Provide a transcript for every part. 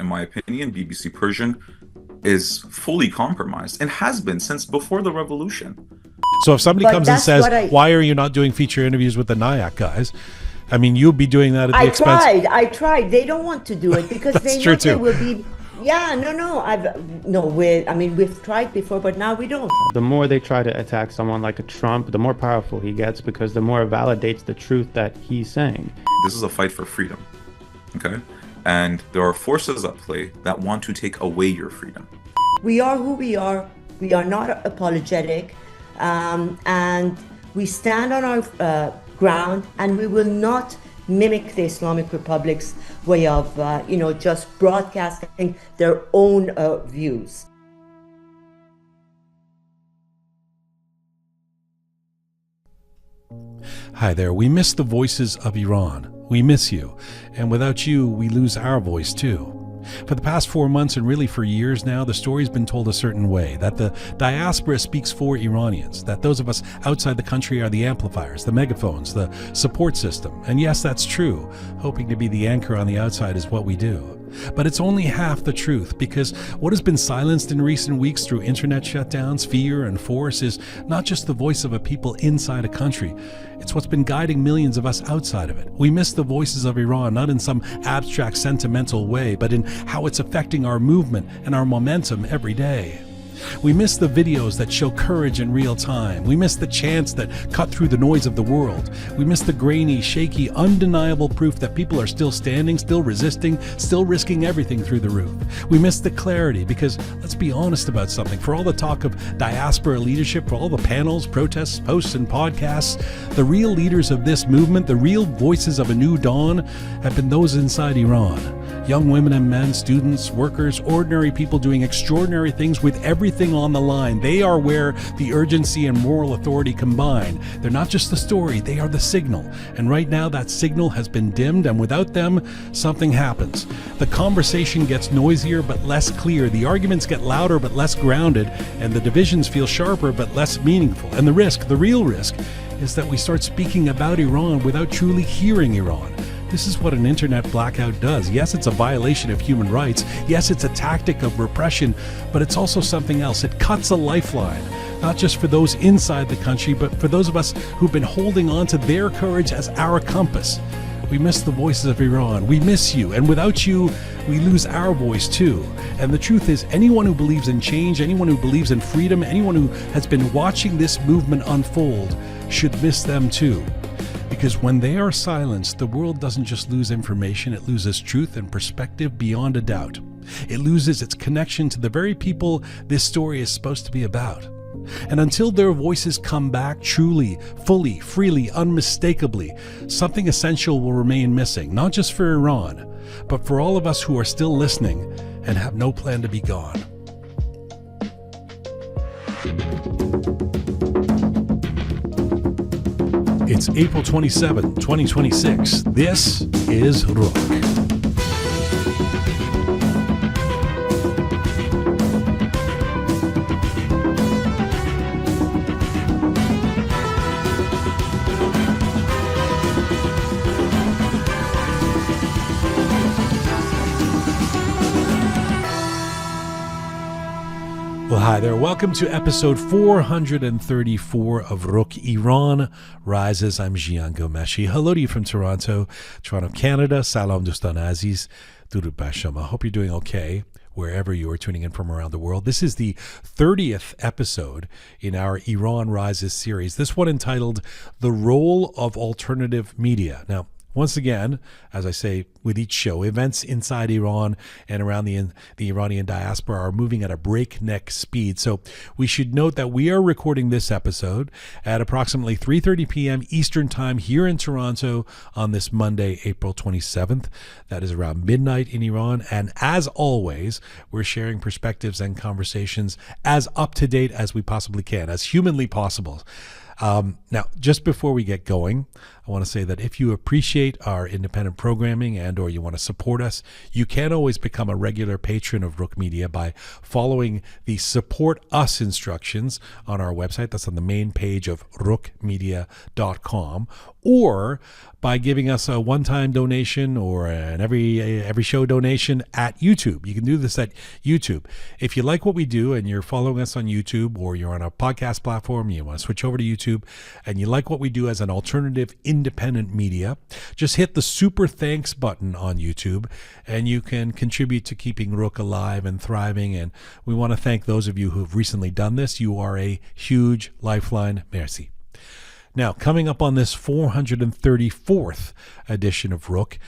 in my opinion, BBC Persian is fully compromised and has been since before the revolution. So if somebody But comes and that's says, what why are you not doing feature interviews with the NIAC guys? I mean, you'll be doing that at the expense. I tried. They don't want to do it because That's they true know they too. will be. Yeah, we've tried before, but now we don't. The more they try to attack someone like a Trump, the more powerful he gets because the more it validates the truth that he's saying. This is a fight for freedom, okay? And there are forces at play that want to take away your freedom. We are who we are. We are not apologetic, and we stand on our ground, and we will not mimic the Islamic Republic's way of, just broadcasting their own views. Hi there. We miss the voices of Iran. We miss you. And without you, we lose our voice too. For the past 4 months and really for years now, the story's been told a certain way, that the diaspora speaks for Iranians, that those of us outside the country are the amplifiers, the megaphones, the support system. And yes, that's true. Hoping to be the anchor on the outside is what we do. But it's only half the truth, because what has been silenced in recent weeks through internet shutdowns, fear, and force is not just the voice of a people inside a country. It's what's been guiding millions of us outside of it. We miss the voices of Iran, not in some abstract, sentimental way, but in how it's affecting our movement and our momentum every day. We miss the videos that show courage in real time. We miss the chants that cut through the noise of the world. We miss the grainy, shaky, undeniable proof that people are still standing, still resisting, still risking everything through the roof. We miss the clarity because, let's be honest about something, for all the talk of diaspora leadership, for all the panels, protests, posts, and podcasts, the real leaders of this movement, the real voices of a new dawn, have been those inside Iran. Young women and men, students, workers, ordinary people doing extraordinary things with everything on the line. They are where the urgency and moral authority combine. They're not just the story, they are the signal. And right now that signal has been dimmed, and without them, something happens. The conversation gets noisier but less clear. The arguments get louder but less grounded, and the divisions feel sharper but less meaningful. And the risk, the real risk, is that we start speaking about Iran without truly hearing Iran. This is what an internet blackout does. Yes, it's a violation of human rights. Yes, it's a tactic of repression, but it's also something else. It cuts a lifeline, not just for those inside the country, but for those of us who've been holding on to their courage as our compass. We miss the voices of Iran. We miss you. And without you, we lose our voice too. And the truth is, anyone who believes in change, anyone who believes in freedom, anyone who has been watching this movement unfold should miss them too. Because when they are silenced, the world doesn't just lose information, it loses truth and perspective beyond a doubt. It loses its connection to the very people this story is supposed to be about. And until their voices come back truly, fully, freely, unmistakably, something essential will remain missing, not just for Iran, but for all of us who are still listening and have no plan to be gone. It's April 27, 2026. This is Roqe. Well, hi there. Welcome to episode 434 of Roqe. Iran Rises. I'm Jian Ghomeshi. Hello to you from Toronto, Canada. Salam Dostan Aziz. Durud bar shoma. Hope you're doing okay wherever you are tuning in from around the world. This is the 30th episode in our Iran Rises series. This one entitled The Role of Alternative Media. Now, once again, as I say with each show, events inside Iran and around the Iranian diaspora are moving at a breakneck speed. So we should note that we are recording this episode at approximately 3:30 p.m. Eastern Time here in Toronto on this Monday, April 27th. That is around midnight in Iran. And as always, we're sharing perspectives and conversations as up to date as we possibly can, as humanly possible. Now, just before we get going, I want to say that if you appreciate our independent programming and or you want to support us, you can always become a regular patron of Roqe Media by following the Support Us instructions on our website. That's on the main page of roqemedia.com. or by giving us a one-time donation or an every show donation at YouTube. You can do this at YouTube. If you like what we do and you're following us on YouTube, or you're on a podcast platform, you want to switch over to YouTube, and you like what we do as an alternative independent media, just hit the super thanks button on YouTube and you can contribute to keeping Roqe alive and thriving. And we want to thank those of you who've recently done this. You are a huge lifeline. Merci. Now, coming up on this 434th edition of Roqe,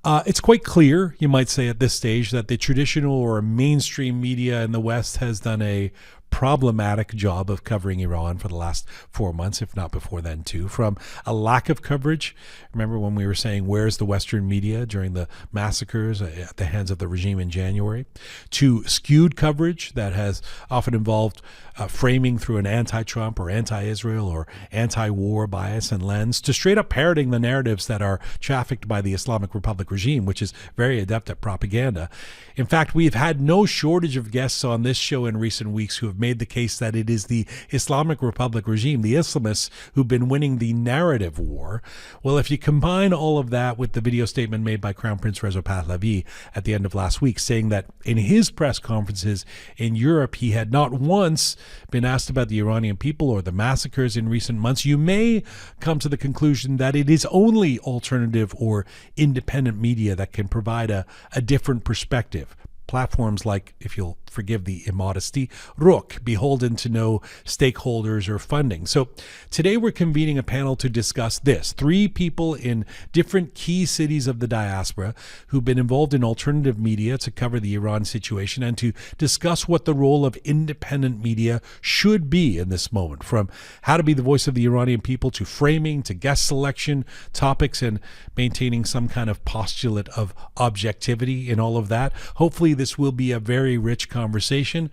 it's quite clear, you might say at this stage, that the traditional or mainstream media in the West has done a problematic job of covering Iran for the last 4 months, if not before then too. From a lack of coverage, remember when we were saying where's the Western media during the massacres at the hands of the regime in January, to skewed coverage that has often involved framing through an anti-Trump or anti-Israel or anti-war bias and lens, to straight up parroting the narratives that are trafficked by the Islamic Republic regime, which is very adept at propaganda. In fact, we've had no shortage of guests on this show in recent weeks who have made the case that it is the Islamic Republic regime, the Islamists, who've been winning the narrative war. Well, if you combine all of that with the video statement made by Crown Prince Reza Pahlavi at the end of last week, saying that in his press conferences in Europe, he had not once been asked about the Iranian people or the massacres in recent months, you may come to the conclusion that it is only alternative or independent media that can provide a different perspective. Platforms like, if you'll forgive the immodesty, Roqe, beholden to no stakeholders or funding. So today we're convening a panel to discuss this. 3 people in different key cities of the diaspora who've been involved in alternative media to cover the Iran situation and to discuss what the role of independent media should be in this moment, from how to be the voice of the Iranian people to framing to guest selection, topics, and maintaining some kind of postulate of objectivity in all of that. Hopefully this will be a very rich conversation.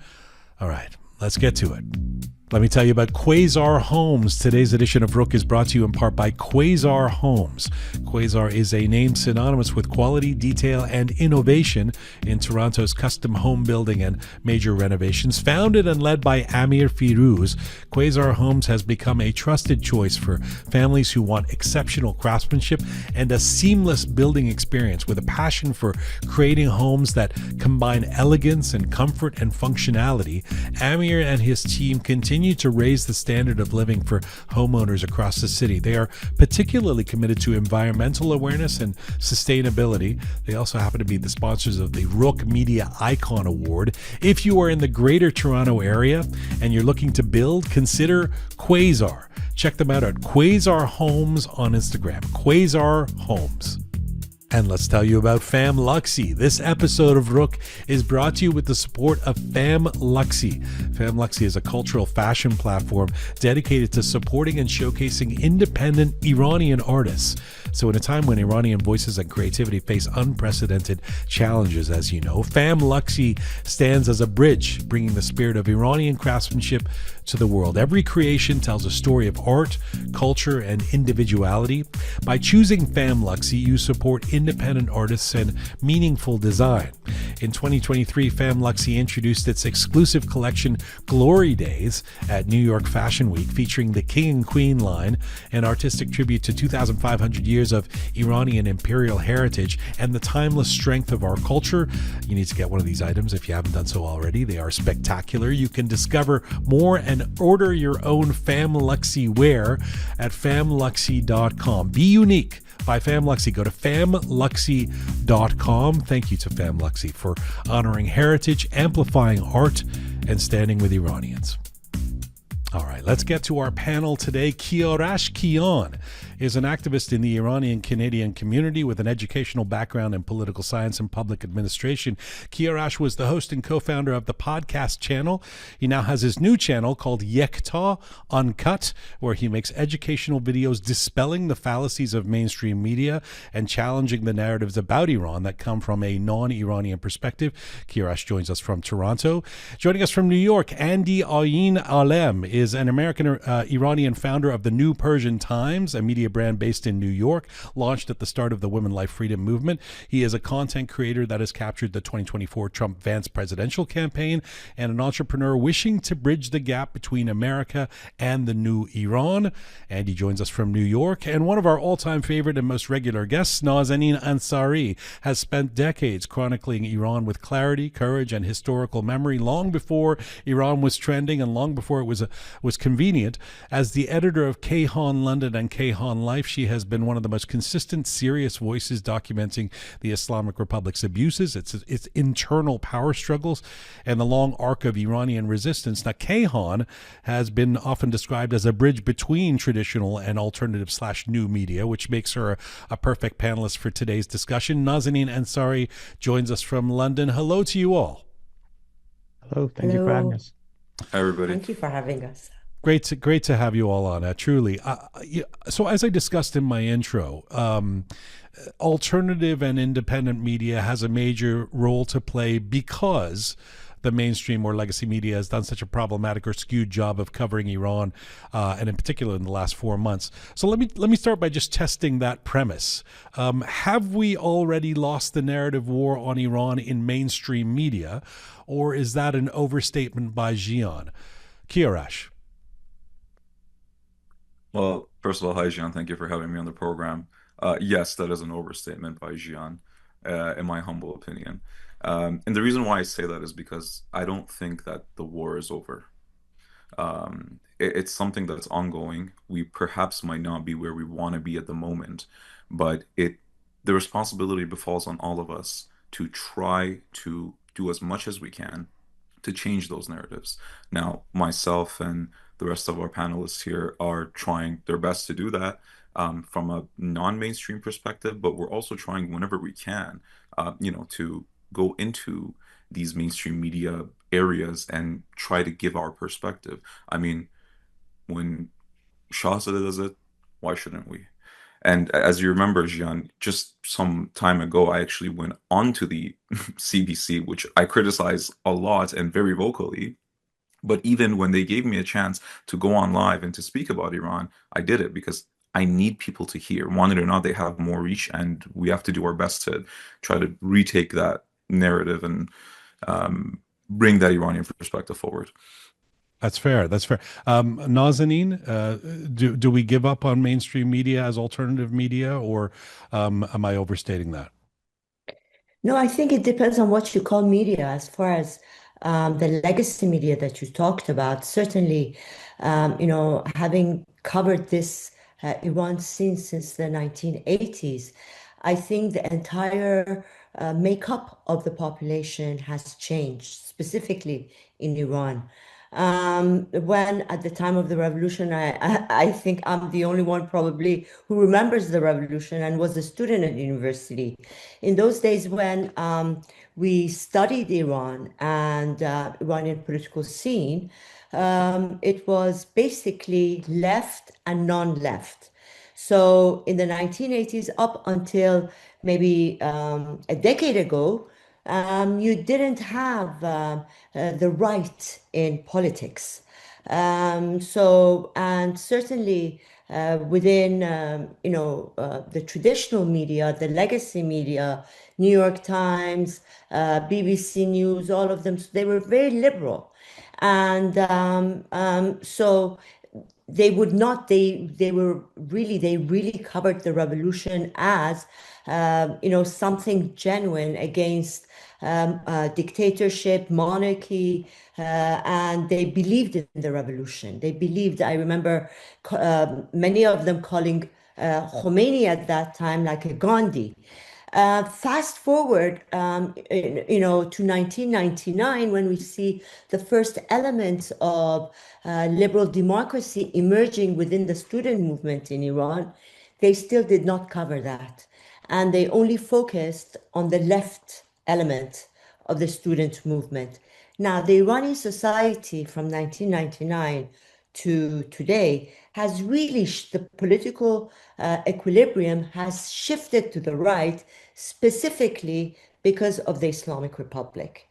All right, let's get to it. Let me tell you about Quasar Homes. Today's edition of Roqe is brought to you in part by Quasar Homes. Quasar is a name synonymous with quality, detail, and innovation in Toronto's custom home building and major renovations. Founded and led by Amir Firuz, Quasar Homes has become a trusted choice for families who want exceptional craftsmanship and a seamless building experience with a passion for creating homes that combine elegance and comfort and functionality. Amir and his team continue to raise the standard of living for homeowners across the city. They are particularly committed to environmental awareness and sustainability. They also happen to be the sponsors of the Roqe Media Icon Award. If you are in the Greater Toronto area and you're looking to build, consider Quasar. Check them out at Quasar Homes on Instagram. Quasar Homes. And let's tell you about Fam Luxy. This episode of Roqe is brought to you with the support of Fam Luxy. Fam Luxy is a cultural fashion platform dedicated to supporting and showcasing independent Iranian artists. So in a time when Iranian voices and creativity face unprecedented challenges, as you know, Fam Luxy stands as a bridge, bringing the spirit of Iranian craftsmanship to the world. Every creation tells a story of art, culture, and individuality. By choosing Fam Luxy, you support independent artists and meaningful design. In 2023, Fam Luxy introduced its exclusive collection, Glory Days, at New York Fashion Week, featuring the King and Queen line, an artistic tribute to 2,500 years of Iranian imperial heritage and the timeless strength of our culture. You need to get one of these items if you haven't done so already. They are spectacular. You can discover more and order your own Fam Luxy wear at famluxy.com. Be unique. By Fam Luxy. Go to famluxy.com. Thank you to Fam Luxy for honoring heritage, amplifying art, and standing with Iranians. All right, let's get to our panel today. Kiarash Kian is an activist in the Iranian Canadian community with an educational background in political science and public administration. Kiarash was the host and co-founder of the podcast channel. He now has his new channel called Yekta Uncut, where he makes educational videos dispelling the fallacies of mainstream media and challenging the narratives about Iran that come from a non-Iranian perspective. Kiarash joins us from Toronto. Joining us from New York, Andy Ayin Alem is an American Iranian founder of the New Persian Times, a media media brand based in New York, launched at the start of the Women Life Freedom movement. He is a content creator that has captured the 2024 Trump-Vance presidential campaign and an entrepreneur wishing to bridge the gap between America and the new Iran. And he joins us from New York. And one of our all-time favorite and most regular guests, Nazenin Ansari, has spent decades chronicling Iran with clarity, courage, and historical memory, long before Iran was trending and long before it was convenient. As the editor of Kayhan London and Kayhan Life, she has been one of the most consistent, serious voices documenting the Islamic Republic's abuses, its internal power struggles, and the long arc of Iranian resistance. Now, Kayhan has been often described as a bridge between traditional and alternative/new media, which makes her a perfect panelist for today's discussion. Nazenin Ansari joins us from London. Hello to you all. Hello, thank you for having us. Hi, everybody. Thank you for having us. Great to have you all on. Truly. So as I discussed in my intro, alternative and independent media has a major role to play because the mainstream or legacy media has done such a problematic or skewed job of covering Iran, and in particular in the last 4 months. So let me start by just testing that premise. Have we already lost the narrative war on Iran in mainstream media, or is that an overstatement by Jian? Kiarash. Well, first of all, hi, Jian. Thank you for having me on the program. Yes, that is an overstatement by Jian, in my humble opinion. And the reason why I say that is because I don't think that the war is over. It's something that's ongoing. We perhaps might not be where we want to be at the moment, but the responsibility befalls on all of us to try to do as much as we can to change those narratives. Now, myself and the rest of our panelists here are trying their best to do that, from a non-mainstream perspective, but we're also trying whenever we can, to go into these mainstream media areas and try to give our perspective. I mean, when Shahzadeh does it, why shouldn't we? And as you remember, Jian, just some time ago, I actually went onto the CBC, which I criticize a lot and very vocally. But even when they gave me a chance to go on live and to speak about Iran, I did it because I need people to hear. Want it or not, they have more reach, and we have to do our best to try to retake that narrative and bring that Iranian perspective forward. That's fair. That's fair. Nazanin, do we give up on mainstream media as alternative media, or am I overstating that? No, I think it depends on what you call media. As far as the legacy media that you talked about, certainly, having covered this Iran scene since the 1980s, I think the entire makeup of the population has changed, specifically in Iran. When at the time of the revolution, I think I'm the only one probably who remembers the revolution and was a student at university. In those days when we studied Iran and Iranian political scene, it was basically left and non-left. So in the 1980s, up until maybe a decade ago, you didn't have the right in politics. And certainly within, the traditional media, the legacy media, New York Times, BBC News, all of them, they were very liberal. And so they would not, they were really, they really covered the revolution as, something genuine against dictatorship, monarchy, and they believed in the revolution. They believed, I remember many of them calling Khomeini at that time like a Gandhi. Fast forward, to 1999, when we see the first elements of liberal democracy emerging within the student movement in Iran, they still did not cover that. And they only focused on the left element of the student movement. Now, the Iranian society from 1999 to today has really, the political equilibrium has shifted to the right, specifically because of the Islamic Republic.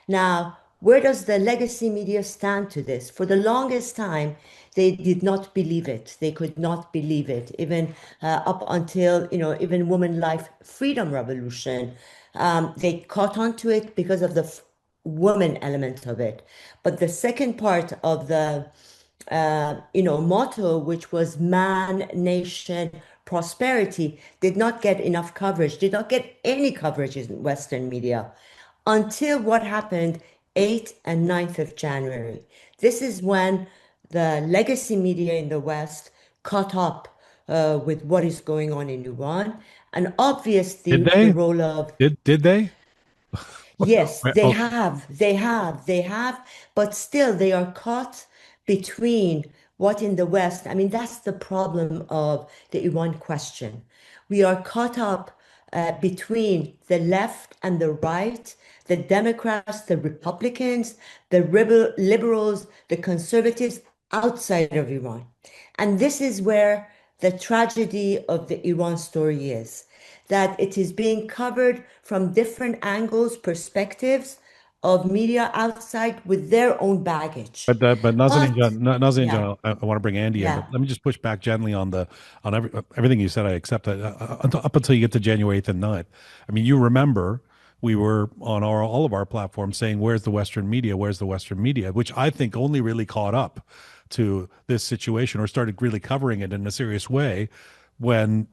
Now, Where does the legacy media stand to this? For the longest time, they did not believe it. They could not believe it, even up until, even women life freedom revolution. They caught on to it because of the woman element of it. But the second part of the motto, which was man, nation, prosperity, did not get enough coverage, did not get any coverage in Western media until what happened 8th and 9th of January. This is when the legacy media in the West caught up with what is going on in Iran. And Did obviously, the they? role of Did they? yes, they Okay. have, they have, but still they are caught between what in the West. I mean, that's the problem of the Iran question. We are caught up between the left and the right, the Democrats, the Republicans, the liberals, the conservatives outside of Iran. And this is where the tragedy of the Iran story is that it is being covered from different angles, perspectives of media outside with their own baggage. But Nazanin But John, Nazanin yeah, John, I want to bring Andy in, but yeah. let me just push back gently on everything you said. I accept that up until you get to January 8th and 9th. I mean, you remember we were on all of our platforms saying, "Where's the Western media? Where's the Western media?" Which I think only really caught up to this situation or started really covering it in a serious way when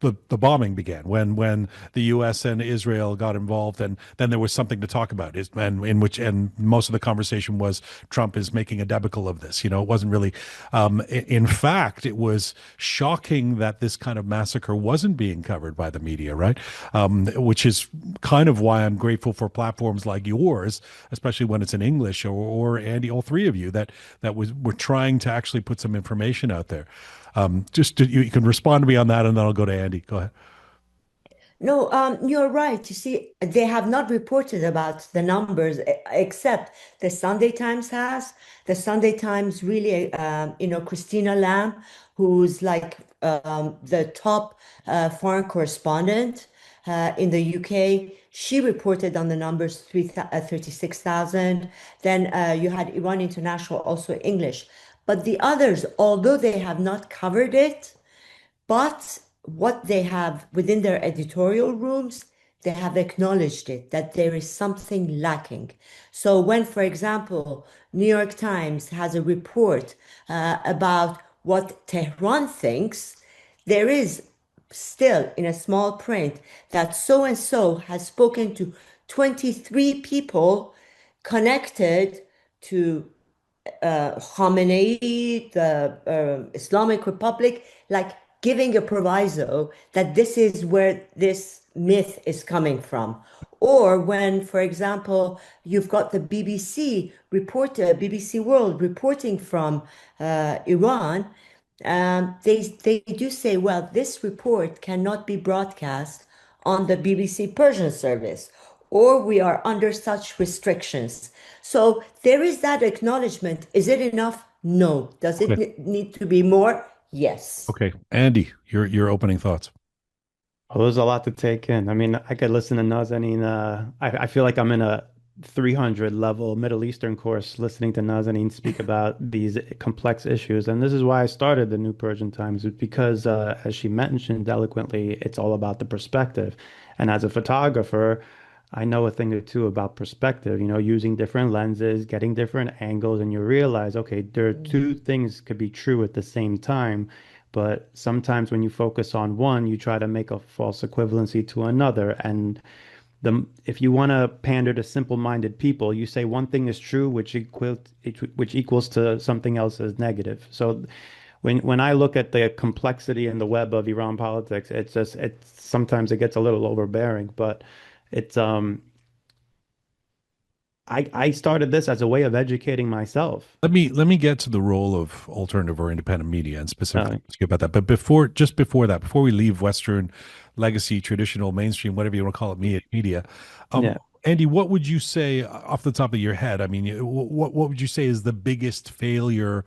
the bombing began, when the U.S. and Israel got involved, and then there was something to talk about. And most of the conversation was Trump is making a debacle of this. It wasn't really. In fact, it was shocking that this kind of massacre wasn't being covered by the media, right? Which is kind of why I'm grateful for platforms like yours, especially when it's in English, or Andy, all three of you that we're trying to actually put some information out there. You can respond to me on that, and then I'll go to Andy. Go ahead. No, you're right. You see, they have not reported about the numbers except the Sunday Times has. The Sunday Times really, Christina Lamb, who's like the top foreign correspondent in the UK, she reported on the numbers 36,000. Then you had Iran International, also English. But the others, although they have not covered it, but what they have within their editorial rooms, they have acknowledged it that there is something lacking. So when, for example, New York Times has a report about what Tehran thinks, there is still in a small print that so and so has spoken to 23 people connected to Khamenei, the Islamic Republic, like giving a proviso that this is where this myth is coming from. Or when, for example, you've got the BBC reporter, BBC World reporting from Iran, they do say, well, this report cannot be broadcast on the BBC Persian service, or we are under such restrictions. So there is that acknowledgement. Is it enough? No. Does it Okay. need to be more? Yes. Okay, Andy, your opening thoughts. Oh, there's a lot to take in. I mean, I could listen to Nazanin. I feel like I'm in a 300 level Middle Eastern course listening to Nazanin speak about these complex issues. And this is why I started the New Persian Times, because, as she mentioned eloquently, it's all about the perspective. And as a photographer, I know a thing or two about perspective, using different lenses, getting different angles, and you realize, okay, there are two things could be true at the same time. But sometimes when you focus on one, you try to make a false equivalency to another. And if you want to pander to simple-minded people, you say one thing is true, which equals to something else as negative. So when I look at the complexity and the web of Iran politics, it's sometimes it gets a little overbearing. But it's I started this as a way of educating myself. Let me get to the role of alternative or independent media and Uh, specifically ask you about that. But before that, before we leave Western legacy, traditional, mainstream, whatever you want to call it, media, yeah. Andy, what would you say off the top of your head? I mean, what would you say is the biggest failure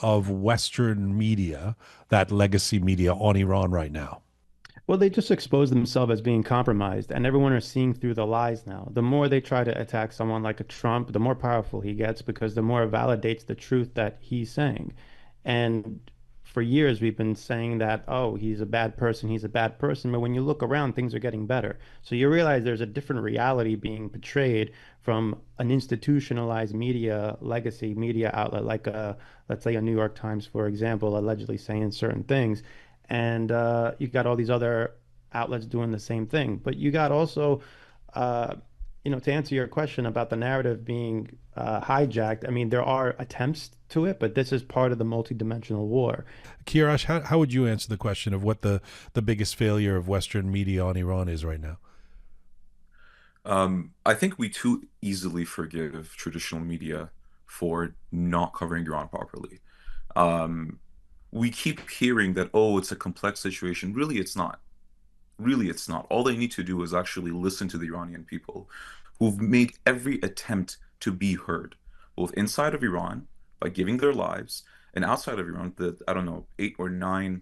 of Western media, that legacy media on Iran right now? Well, they just expose themselves as being compromised, and everyone is seeing through the lies now. The more they try to attack someone like a Trump, the more powerful he gets because the more it validates the truth that he's saying. And for years, we've been saying that, oh, he's a bad person, he's a bad person. But when you look around, things are getting better. So you realize there's a different reality being portrayed from an institutionalized media, legacy media outlet, like let's say a New York Times, for example, allegedly saying certain things. And you got all these other outlets doing the same thing. But you got also, uh, to answer your question about the narrative being hijacked, I mean, there are attempts to it, but this is part of the multidimensional war. Kiarash, how would you answer the question of what the biggest failure of Western media on Iran is right now? I think we too easily forgive traditional media for not covering Iran properly. Um, we keep hearing that, oh, it's a complex situation. Really, it's not. Really, it's not. All they need to do is actually listen to the Iranian people who've made every attempt to be heard, both inside of Iran by giving their lives, and outside of Iran, the, I don't know, 8 or 9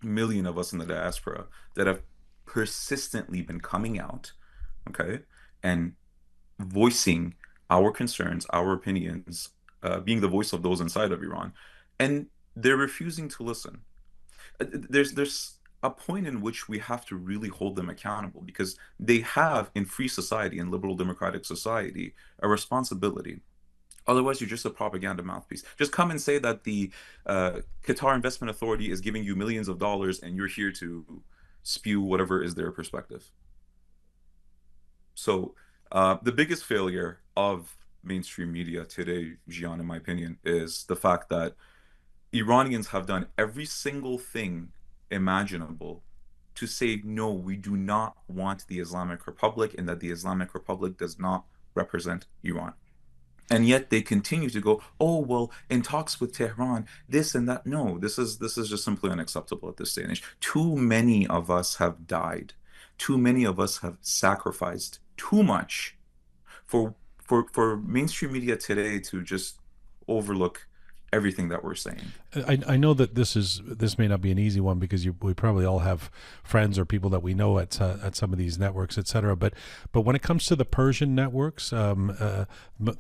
million of us in the diaspora that have persistently been coming out, okay, and voicing our concerns, our opinions, being the voice of those inside of Iran, and they're refusing to listen. There's a point in which we have to really hold them accountable because they have, in free society, in liberal democratic society, a responsibility. Otherwise, you're just a propaganda mouthpiece. Just come and say that the Qatar Investment Authority is giving you millions of dollars and you're here to spew whatever is their perspective. So, the biggest failure of mainstream media today, Jian, in my opinion, is the fact that Iranians have done every single thing imaginable to say, no, we do not want the Islamic Republic and that the Islamic Republic does not represent Iran. And yet they continue to go, oh, well, in talks with Tehran, this and that. No, this is just simply unacceptable at this stage. And age. Too many of us have died. Too many of us have sacrificed too much for mainstream media today to just overlook everything that we're saying. I know that this may not be an easy one because we probably all have friends or people that we know at some of these networks, etc. But when it comes to the Persian networks, the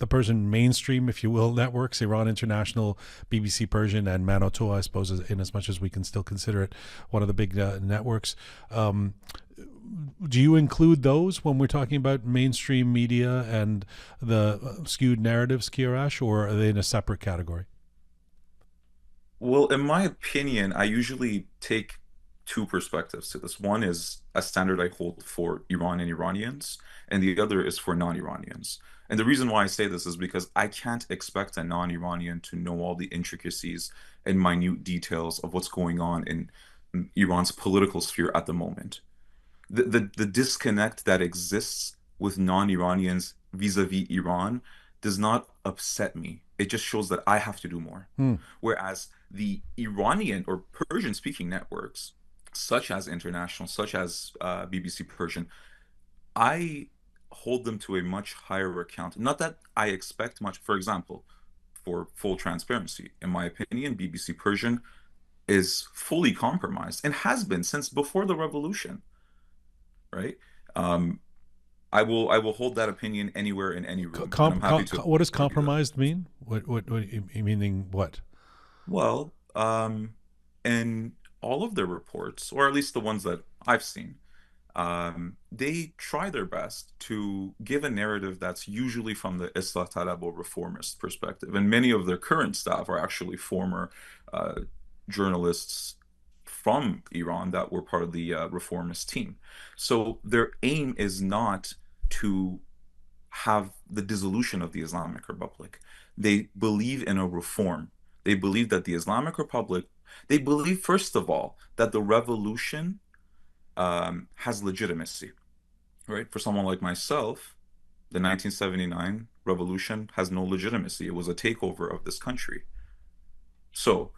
Persian mainstream, if you will, networks, Iran International, BBC Persian, and Manoto, I suppose, in as much as we can still consider it one of the big networks. Do you include those when we're talking about mainstream media and the skewed narratives, Kiarash, or are they in a separate category? Well, in my opinion, I usually take two perspectives to this. One is a standard I hold for Iran and Iranians, and the other is for non-Iranians. And the reason why I say this is because I can't expect a non-Iranian to know all the intricacies and minute details of what's going on in Iran's political sphere at the moment. The disconnect that exists with non-Iranians vis-a-vis Iran does not upset me. It just shows that I have to do more. Hmm. Whereas the Iranian or Persian speaking networks, such as International, such as BBC Persian, I hold them to a much higher account. Not that I expect much. For example, for full transparency, in my opinion, BBC Persian is fully compromised and has been since before the revolution, right? Um, I will hold that opinion anywhere in any room, and I'm happy to What does argue that. compromised mean? What you meaning what? Well, in all of their reports, or at least the ones that I've seen, they try their best to give a narrative that's usually from the Islah Talab or reformist perspective. And many of their current staff are actually former uh, journalists from Iran that were part of the reformist team. So their aim is not to have the dissolution of the Islamic Republic. They believe in a reform. They believe that the Islamic Republic, they believe, first of all, that the revolution has legitimacy, right? For someone like myself, the 1979 revolution has no legitimacy. It was a takeover of this country. So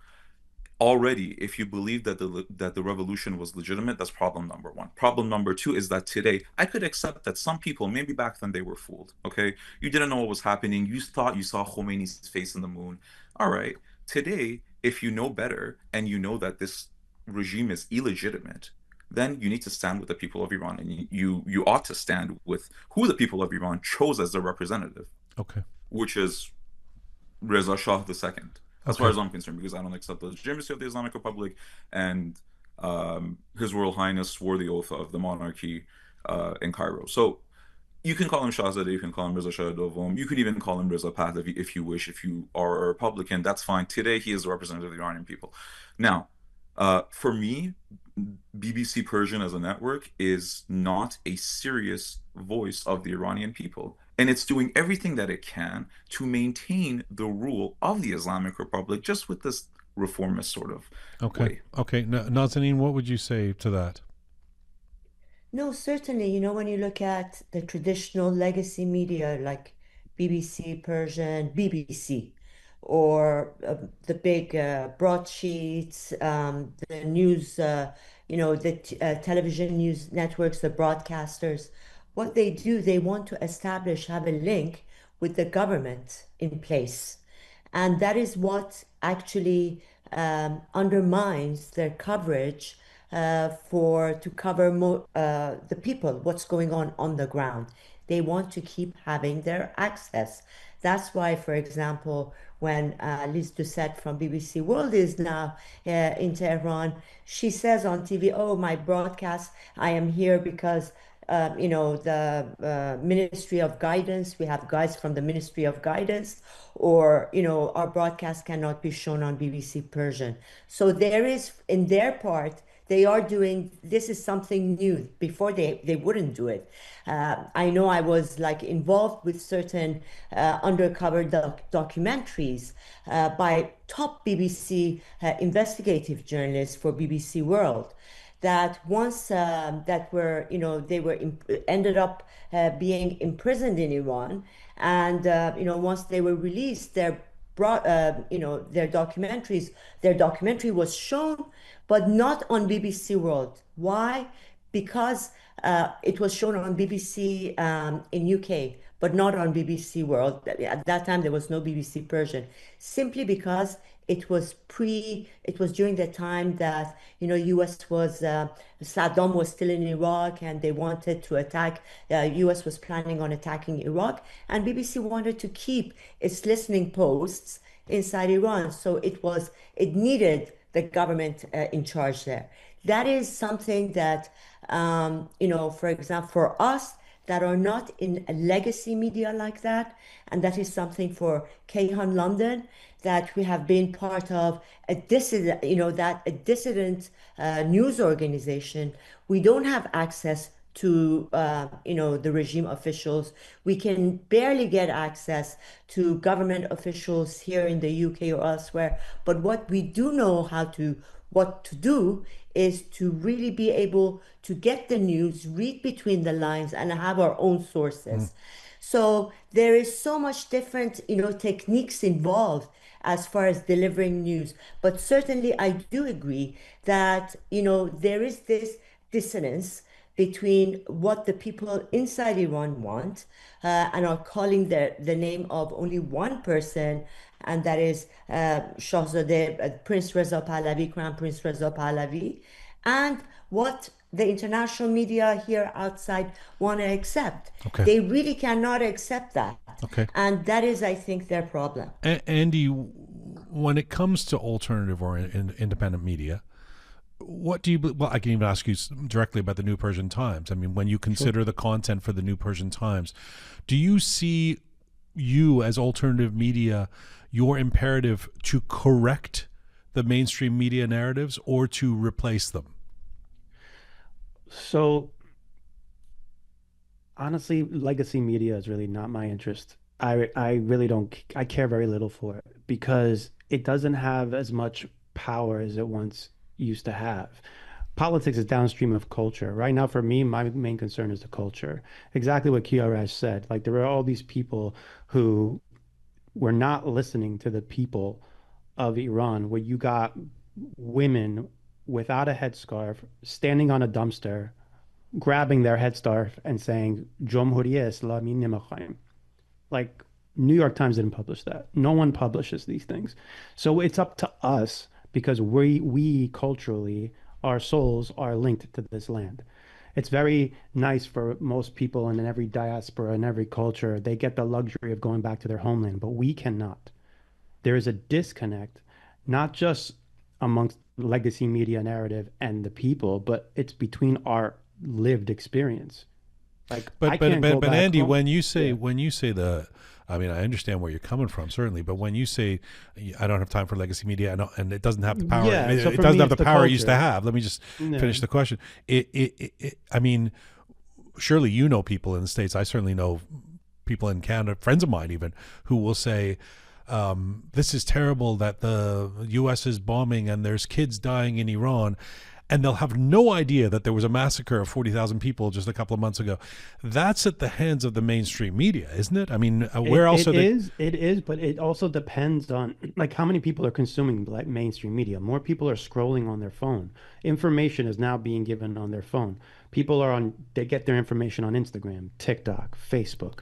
already, if you believe that the revolution was legitimate, that's problem number one. Problem number two is that today I could accept that some people, maybe back then, they were fooled. Okay, you didn't know what was happening. You thought you saw Khomeini's face in the moon. All right, today, if you know better and you know that this regime is illegitimate, then you need to stand with the people of Iran, and you ought to stand with who the people of Iran chose as their representative, Okay. which is Reza Shah II, as far Okay. as I'm concerned, because I don't accept the legitimacy of the Islamic Republic, and His Royal Highness swore the oath of the monarchy in Cairo. So you can call him Shahzadeh, you can call him Reza Shah Dovom, you could even call him Reza Pahlavi if you wish. If you are a Republican, that's fine. Today, he is the representative of the Iranian people. Now, for me, BBC Persian as a network is not a serious voice of the Iranian people. And it's doing everything that it can to maintain the rule of the Islamic Republic just with this reformist sort of Okay. way. Okay. Nazanin, what would you say to that? No, certainly, when you look at the traditional legacy media like BBC Persian, BBC, or the big broadsheets, the news, the television news networks, the broadcasters, what they do, they want to establish, have a link with the government in place. And that is what actually undermines their coverage for to cover the people, what's going on the ground. They want to keep having their access. That's why, for example, when Liz Doucette from BBC World is now in Tehran, she says on TV, "Oh, my broadcast, I am here because the Ministry of Guidance, we have guys from the Ministry of Guidance, or, our broadcast cannot be shown on BBC Persian." So there is, in their part, they are doing, this is something new. Before they wouldn't do it. I know I was like involved with certain undercover documentaries by top BBC investigative journalists for BBC World, that once that were, they were ended up being imprisoned in Iran, and once they were released, their documentary was shown, but not on BBC World. Why? Because it was shown on BBC in UK, but not on BBC World. At that time, there was no BBC Persian, simply because it was during the time that, US was, Saddam was still in Iraq, and they wanted to attack, US was planning on attacking Iraq, and BBC wanted to keep its listening posts inside Iran. So it needed the government in charge there. That is something that, for example, for us that are not in a legacy media like that, and that is something for Kayhan London, that we have been part of a dissident, that a dissident news organization. We don't have access to the regime officials. We can barely get access to government officials here in the UK or elsewhere. But what we do know what to do is to really be able to get the news, read between the lines, and have our own sources. So there is so much different, techniques involved as far as delivering news. But certainly I do agree that, there is this dissonance between what the people inside Iran want, and are calling the name of only one person, and that is Shahzadeh Prince Reza Pahlavi, Crown Prince Reza Pahlavi, and what the international media here outside want to accept. Okay. They really cannot accept that. Okay. And that is, I think, their problem. Andy, when it comes to alternative or independent media, what do you? Well, I can even ask you directly about the New Persian Times. I mean, when you consider the content for the New Persian Times, do you see you as alternative media, your imperative to correct the mainstream media narratives or to replace them? So honestly, legacy media is really not my interest. I really don't, I care very little for it because it doesn't have as much power as it once used to have. Politics is downstream of culture. Right now, for me, my main concern is the culture. Exactly what Kiarash said. Like, there are all these people who were not listening to the people of Iran, where you got women without a headscarf standing on a dumpster, grabbing their headscarf and saying, "Jomhuriye Islami nemikhayim." Like, New York Times didn't publish that. No one publishes these things. So it's up to us because we culturally our souls are linked to this land. It's very nice for most people and in every diaspora and every culture. They get the luxury of going back to their homeland, but we cannot. There is a disconnect, not just amongst legacy media narrative and the people, but it's between our lived experience. Like I can't go But back Andy, home. Yeah. when you say the, I mean, I understand where you're coming from, certainly, but when you say I don't have time for legacy media, I know, and it doesn't have the power, Yeah. So it for doesn't me, have it's the the power it used to culture. have. Let me just Yeah. finish the question. I mean, surely you know people in the States. I certainly know people in Canada, friends of mine even, who will say, this is terrible that the U.S. is bombing and there's kids dying in Iran. And they'll have no idea that there was a massacre of 40,000 people just a couple of months ago. That's at the hands of the mainstream media, isn't it? I mean, where else are they? It is, but it also depends on like how many people are consuming like mainstream media. More people are scrolling on their phone. Information is now being given on their phone. People are on, they get their information on Instagram, TikTok, Facebook.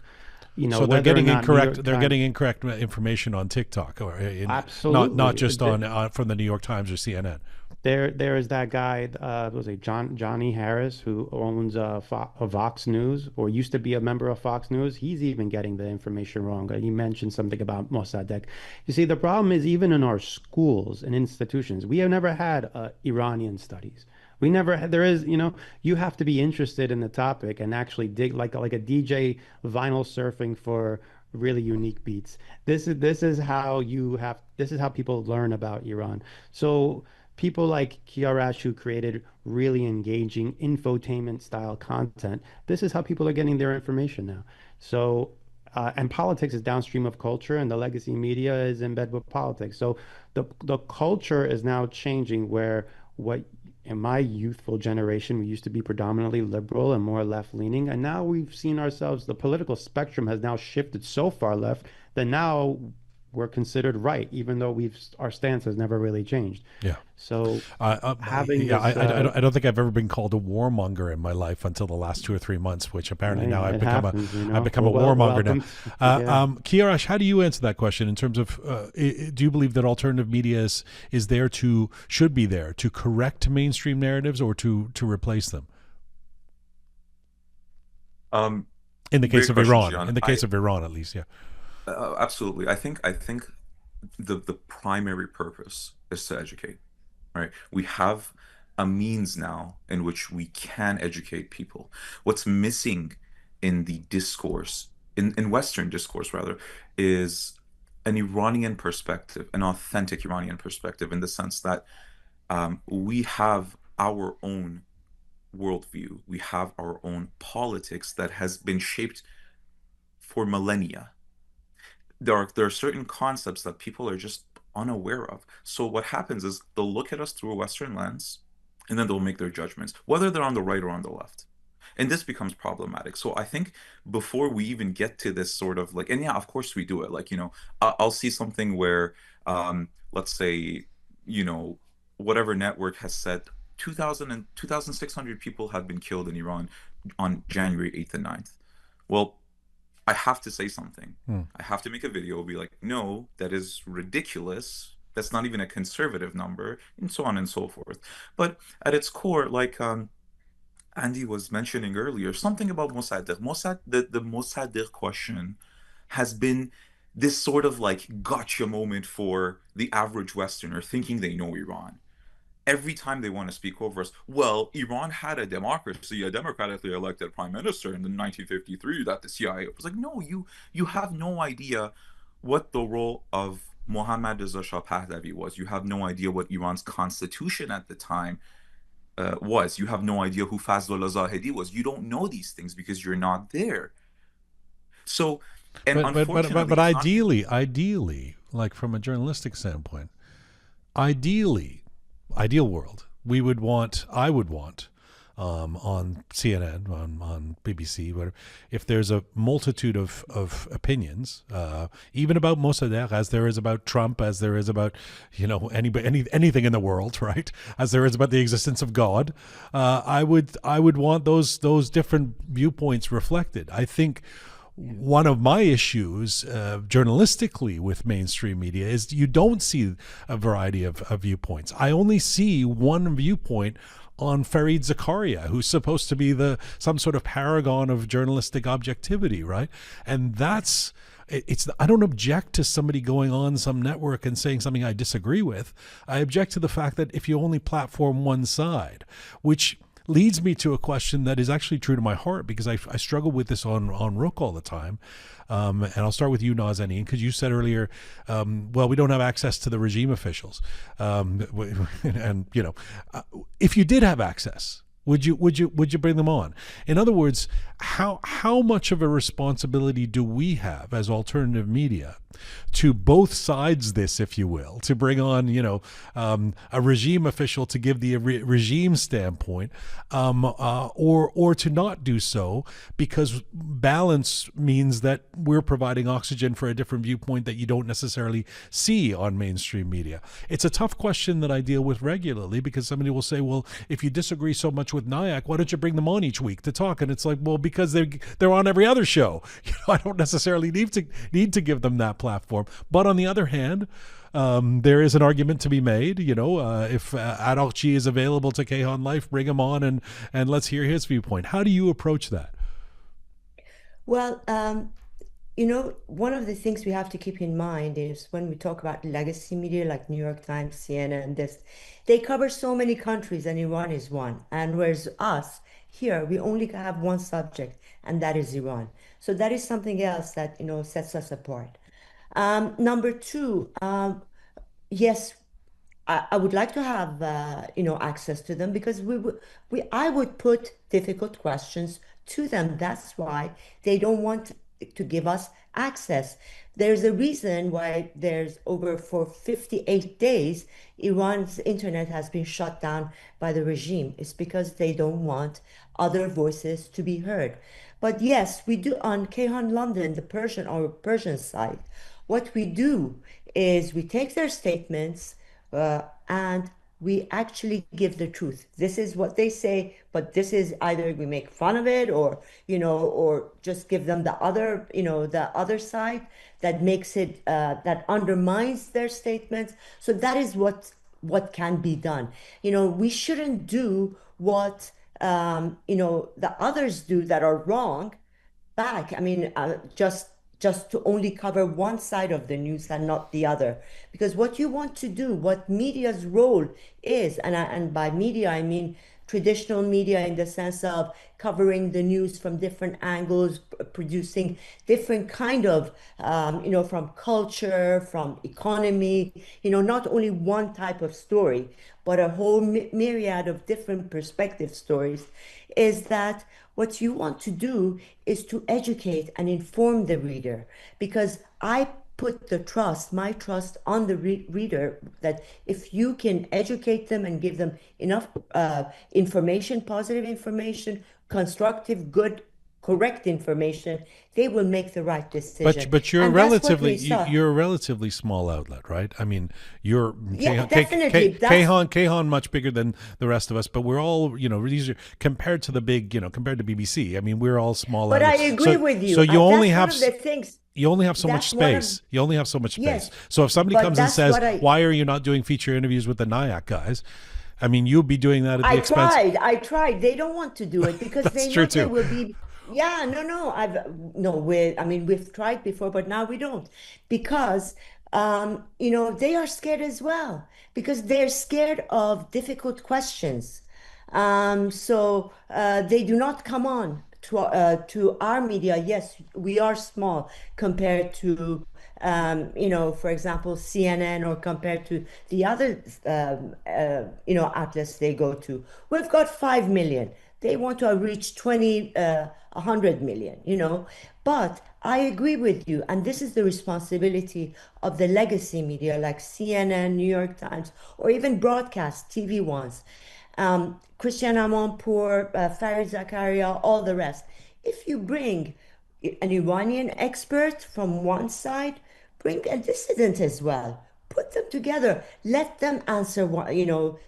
You know, So they're whether or getting not New incorrect. York They're Times, getting incorrect information on TikTok, or not absolutely. just on from the New York Times or CNN. There is that guy, what was it Johnny Harris, who owns Vox News, or used to be a member of Fox News. He's even getting the information wrong. He mentioned something about Mossadegh. You see, the problem is even in our schools and institutions, we have never had Iranian studies. We never had, there is, you know, you have to be interested in the topic and actually dig like a DJ vinyl surfing for really unique beats. This is how you have this is how people learn about Iran. So people like Kiarash who created really engaging infotainment style content, this is how people are getting their information now. So and politics is downstream of culture, and the legacy media is in bed with politics. So the culture is now changing where what in my youthful generation, we used to be predominantly liberal and more left leaning. And now we've seen ourselves, the political spectrum has now shifted so far left that now we're considered right, even though our stance has never really changed. Yeah. So having Yeah, this, I don't think I've ever been called a warmonger in my life until the last 2 or 3 months, which apparently now it happens, I've become a Well, warmonger now. welcome. Yeah. Kiarash, how do you answer that question in terms of do you believe that alternative media is there to should be there to correct mainstream narratives or to replace them? Um, In the case Great of question, Iran, Gian. in the case of Iran, at least, yeah. Absolutely. I think the primary purpose is to educate, right? We have a means now in which we can educate people. What's missing in the discourse, in Western discourse rather, is an Iranian perspective, an authentic Iranian perspective, in the sense that we have our own worldview, we have our own politics that has been shaped for millennia. There are certain concepts that people are just unaware of. So what happens is they'll look at us through a Western lens, and then they'll make their judgments, whether they're on the right or on the left. And this becomes problematic. So I think before we even get to this sort of like, and yeah, of course we do it. Like, I'll see something where, let's say, you know, whatever network has said 2,000 and 2,600 people have been killed in Iran on January 8th and 9th. Well, I have to say something. Hmm. I have to make a video, be like, no, that is ridiculous. That's not even a conservative number, and so on and so forth. But at its core, like Andy was mentioning earlier, something about Mossadegh. The Mossadegh question has been this sort of like gotcha moment for the average Westerner thinking they know Iran. Every time they want to speak over us, well, Iran had a democracy, a democratically elected prime minister in the 1953 that the CIA was like, no, you have no idea what the role of Mohammad Reza Shah Pahlavi was. You have no idea what Iran's constitution at the time was. You have no idea who Fazlullah Zahedi was. You don't know these things because you're not there. So, and unfortunately, But it's not. ideally, like from a journalistic standpoint, ideally, ideal world, I would want on CNN, on BBC, whatever, if there's a multitude of opinions, even about Mossadegh, as there is about Trump, as there is about, anything in the world, right? As there is about the existence of God, I would want those different viewpoints reflected. I think one of my issues journalistically with mainstream media is you don't see a variety of viewpoints. I only see one viewpoint on Fareed Zakaria, who's supposed to be the some sort of paragon of journalistic objectivity, right? And that's it's I don't object to somebody going on some network and saying something I disagree with. I object to the fact that if you only platform one side, which leads me to a question that is actually true to my heart because I struggle with this on Roqe all the time. And I'll start with you, Nazenin, because you said earlier, well, we don't have access to the regime officials. And, you know, if you did have access, would you bring them on? In other words, how much of a responsibility do we have as alternative media to both sides this, if you will, to bring on, you know, a regime official to give the regime standpoint, or to not do so because balance means that we're providing oxygen for a different viewpoint that you don't necessarily see on mainstream media. It's a tough question that I deal with regularly because somebody will say, well, if you disagree so much with Nayak, why don't you bring them on each week to talk? And it's like, well, because they're on every other show. You know, I don't necessarily need to give them that platform. But on the other hand, there is an argument to be made. You know, if Adalchi is available to Kehan Life, bring him on and let's hear his viewpoint. How do you approach that? Well, you know, one of the things we have to keep in mind is when we talk about legacy media like New York Times, CNN, this, they cover so many countries and Iran is one. And whereas us here, we only have one subject, and that is Iran. So that is something else that, you know, sets us apart. Number two, yes, I would like to have you know, access to them because I would put difficult questions to them. That's why they don't want to give us access. There's a reason why there's over for 58 days Iran's internet has been shut down by the regime. It's because they don't want other voices to be heard. But yes, we do on Kehan London, the Persian or Persian side. What we do is we take their statements and we actually give the truth. This is what they say, but this is either we make fun of it or, you know, or just give them the other, you know, the other side that makes it, that undermines their statements. So that is what can be done. You know, we shouldn't do what, you know, the others do that are wrong back. I mean, just to only cover one side of the news and not the other. Because what you want to do, what media's role is, and by media I mean traditional media in the sense of covering the news from different angles, producing different kind of, you know, from culture, from economy, you know, not only one type of story, but a whole myriad of different perspective stories, is that what you want to do is to educate and inform the reader because I put the trust, my trust on the reader that if you can educate them and give them enough information, positive information, constructive, good, correct information, they will make the right decision. But you're And that's what we saw. you're a relatively small outlet, right? I mean, you're Yeah, definitely. That's Kehan much bigger than the rest of us, but we're all, you know, these are compared to the big, you know, compared to BBC. I mean, we're all small but I outlets. agree with So you. you only That's one have of the things. you only have so much That's one of space. You only have so much space. yes, So if somebody but comes and that's says, what I "Why are you not doing feature interviews with the Nayak guys?" I mean, you'll be doing that at the I expense. tried. I tried. They don't want to do it because That's they true know there too. will be. Yeah, no, no. No. I mean, we've tried before, but now we don't because, you know, they are scared as well because they're scared of difficult questions. So they do not come on to our media. Yes, we are small compared to you know, for example, CNN or compared to the other, you know, outlets they go to. We've got 5 million. They want to reach 100 million, you know. But I agree with you. And this is the responsibility of the legacy media like CNN, New York Times, or even broadcast TV ones. Christian Amanpour, Farid Zakaria, all the rest. If you bring an Iranian expert from one side, bring a dissident as well. put them together, let them answer what,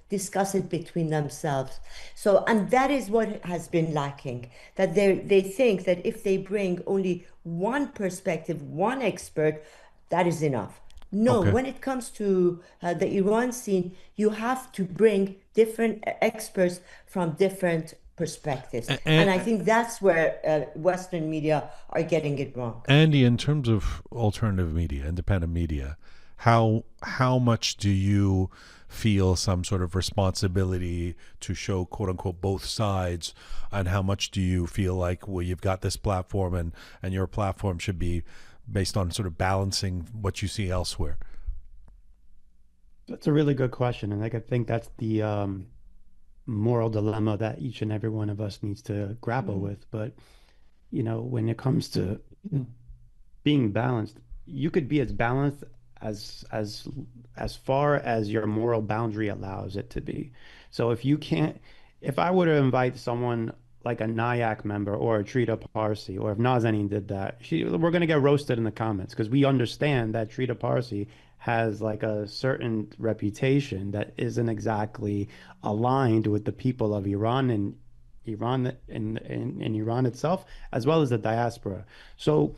discuss it between themselves. So, and that is what has been lacking, that they think that if they bring only one perspective, one expert, that is enough. No, Okay. when it comes to the Iran scene, you have to bring different experts from different perspectives. And I think that's where Western media are getting it wrong. Andy, in terms of alternative media, independent media, how much do you feel some sort of responsibility to show quote unquote both sides, and how much do you feel like, well, you've got this platform, and your platform should be based on sort of balancing what you see elsewhere? That's a really good question, and like I think that's the moral dilemma that each and every one of us needs to grapple Mm. with. But when it comes to being balanced, you could be as balanced as as as far as your moral boundary allows it to be. So if you can't, if I were to invite someone like a NIAC member or a Trita Parsi, or if Nazanin did that, we're going to get roasted in the comments because we understand that Trita Parsi has like a certain reputation that isn't exactly aligned with the people of Iran and Iran itself, as well as the diaspora. So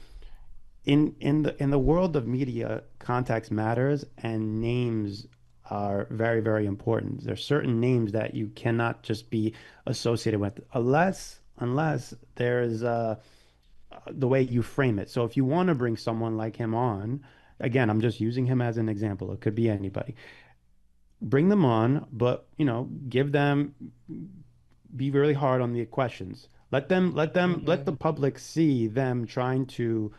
in the world of media, context matters and names are very, very important. There's certain names that you cannot just be associated with unless there's the way you frame it. So if you want to bring someone like him on, again, I'm just using him as an example. It could be anybody. Bring them on, but give them be really hard on the questions. Let the public see them trying to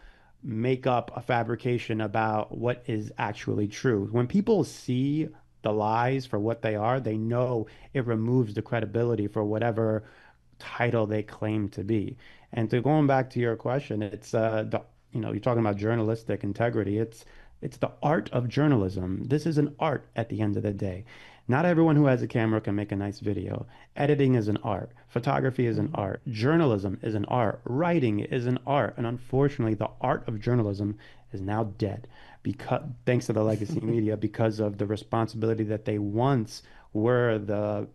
make up a fabrication about what is actually true. When people see the lies for what they are, they know it removes the credibility for whatever title they claim to be. And to going back to your question, it's you're talking about journalistic integrity. It's the art of journalism. This is an art at the end of the day. Not everyone who has a camera can make a nice video. Editing is an art. Photography is an Mhm. art. Journalism is an art. Writing is an art. And unfortunately, the art of journalism is now dead because thanks to the legacy media, because of the responsibility that they once were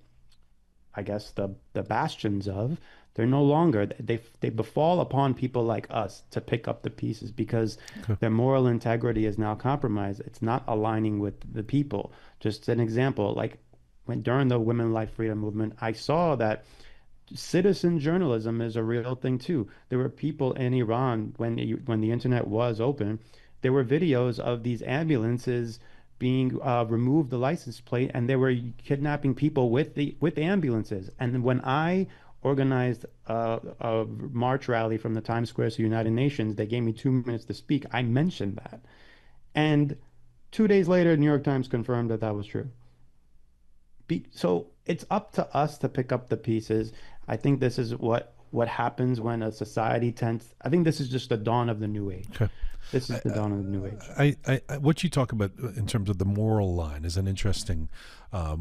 I guess the bastions of, they're no longer. They befall upon people like us to pick up the pieces because Okay. their moral integrity is now compromised. It's not aligning with the people. Just an example, like when during the women life freedom movement, I saw that citizen journalism is a real thing too. There were people in Iran when the internet was open, there were videos of these ambulances being removed the license plate, and they were kidnapping people with the ambulances. And when I organized a march rally from the Times Square to the United Nations, they gave me 2 minutes to speak. I mentioned that, and 2 days later, the New York Times confirmed that that was true. So it's up to us to pick up the pieces. I think this is what happens when a society tends. I think this is just the dawn of the new age. Okay. This is the dawn of the new age. What you talk about in terms of the moral line is an interesting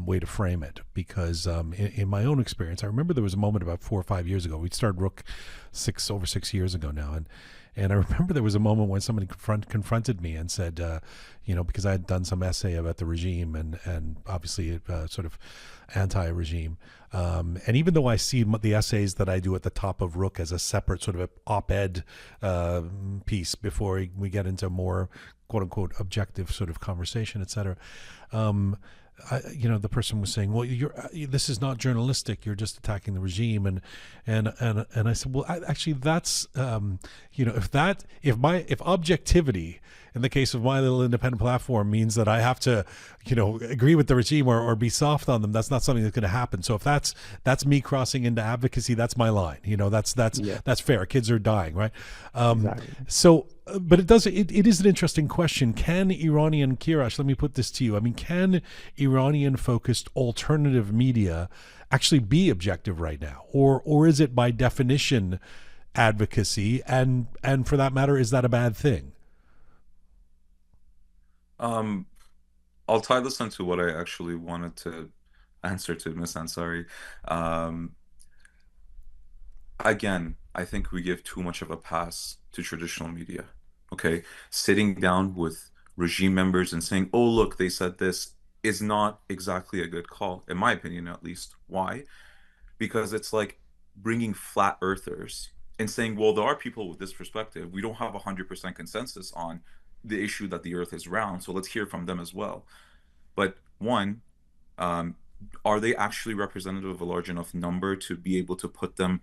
way to frame it, because in my own experience, I remember there was a moment about 4 or 5 years ago. We started Roqe over 6 years ago now, and I remember there was a moment when somebody confronted me and said, because I had done some essay about the regime and obviously sort of anti-regime. And even though I see the essays that I do at the top of Roqe as a separate sort of op-ed piece before we get into more quote unquote objective sort of conversation, etc. The person was saying, "Well, this is not journalistic. You're just attacking the regime." And I said, "Well, actually, that's if objectivity in the case of my little independent platform means that I have to, agree with the regime or be soft on them, that's not something that's going to happen. So if that's me crossing into advocacy, that's my line. Yeah, That's fair. Kids are dying, right? exactly. But it is an interesting question. Can Iranian Kiarash? Let me put this to you. I mean, can Iranian focused alternative media actually be objective right now, or is it by definition advocacy? And for that matter, is that a bad thing? Um, I'll tie this into what I actually wanted to answer to Miss Ansari. Um, Again, I think we give too much of a pass to traditional media. Okay, sitting down with regime members and saying, oh, look, they said this, is not exactly a good call, in my opinion, at least. Why? Because it's like bringing flat earthers and saying, well, there are people with this perspective. We don't have 100% consensus on the issue that the earth is round. So let's hear from them as well. But one, um, are they actually representative of a large enough number to be able to put them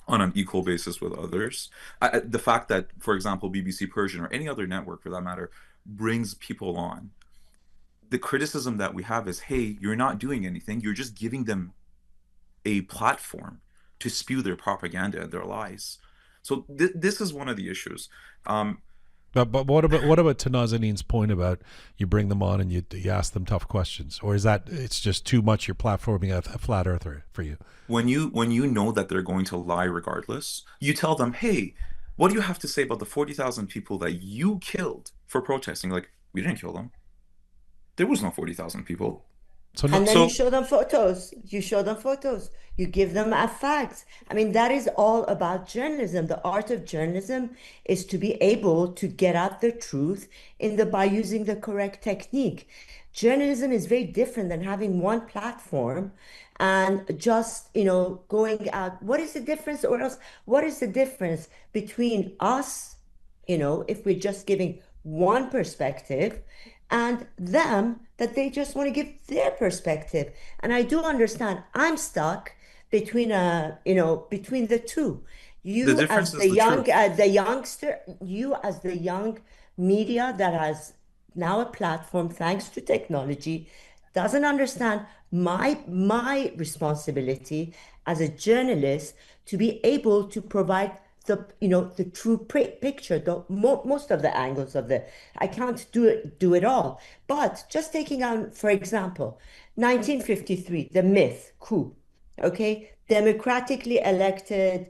on an equal basis with others? The fact that, for example, BBC Persian or any other network for that matter brings people on, the criticism that we have is, hey, you're not doing anything. You're just giving them a platform to spew their propaganda and their lies. So this is one of the issues. Um, But what about to Nazanin's point about you bring them on and you ask them tough questions, or is that it's just too much? You're platforming a flat earther for you. when you know that they're going to lie regardless, you tell them, hey, what do you have to say about the 40,000 people that you killed for protesting? Like, we didn't kill them. There was no 40,000 people. So no, And then you So show them photos. You show them photos. You give them facts. I mean, that is all about journalism. The art of journalism is to be able to get at the truth by using the correct technique. Journalism is very different than having one platform and just, going out. What is the difference, or else, what is the difference between us, if we're just giving one perspective, and them that they just want to give their perspective? And I do understand I'm stuck between the two. the You difference as is the the young, truth. the youngster, you as the young media that has now a platform thanks to technology, doesn't understand my responsibility as a journalist to be able to provide the true picture, most of the angles of the. I can't do it all, but just taking on, for example, 1953, the myth coup, okay, democratically elected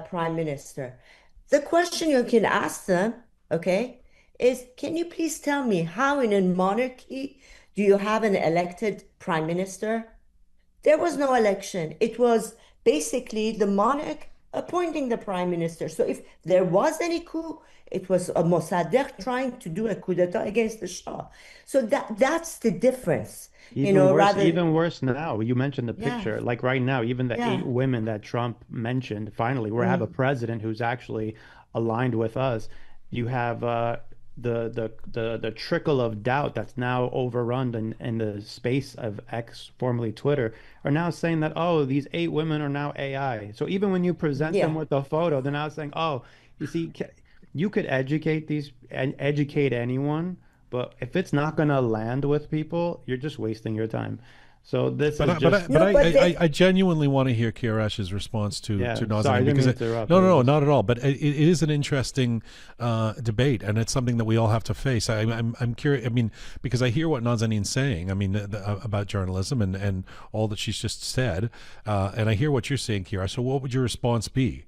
prime minister. The question you can ask them, okay, is, can you please tell me how in a monarchy do you have an elected prime minister? There was no election. It was basically the monarch appointing the prime minister. So if there was any coup, it was a Mossadegh trying to do a coup d'etat against the Shah. So that's the difference, rather. Even worse now. You mentioned the Yeah, picture. Like right now, even the yeah. eight women that Trump mentioned, finally, we have a Mm, president who's actually aligned with us. You have the trickle of doubt that's now overrun in the space of X, formerly Twitter, are now saying that, oh, these eight women are now AI. So even when you present them yeah. with a photo, they're now saying, oh, you see, you could educate these and educate anyone, but if it's not going to land with people, you're just wasting your time. So this But is I, but I, just, but No, I, but I, I genuinely want to hear Kiarash's response to yeah, sorry, I Nazanin didn't because mean to interrupt. no, It no, was no, just, not at all. But it is an interesting debate, and it's something that we all have to face. I'm curious. I mean, because I hear what Nazanin's saying. I mean, about journalism and all that she's just said, and I hear what you're saying, Kiarash. So, what would your response be?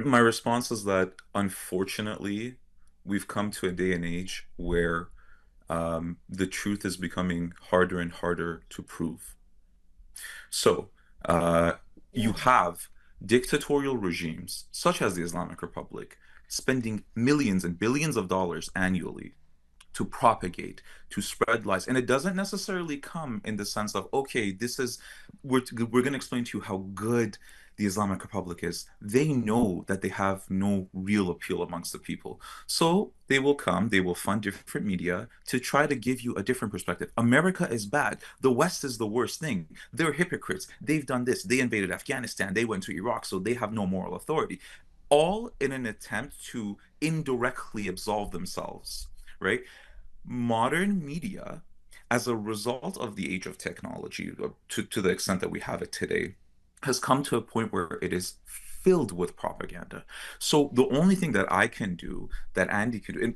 My response is that unfortunately, we've come to a day and age where the truth is becoming harder and harder to prove. So, uh, you yeah, have dictatorial regimes, such as the Islamic Republic, spending millions and billions of dollars annually to propagate, to spread lies. And it doesn't necessarily come in the sense of, okay, we're going to explain to you how good the Islamic Republic is. They know that they have no real appeal amongst the people. So they will come, they will fund different media to try to give you a different perspective. America is bad. The West is the worst thing. They're hypocrites. They've done this. They invaded Afghanistan. They went to Iraq, so they have no moral authority. All in an attempt to indirectly absolve themselves, right? Modern media, as a result of the age of technology, to the extent that we have it today, has come to a point where it is filled with propaganda. So the only thing that I can do, that Andy can do,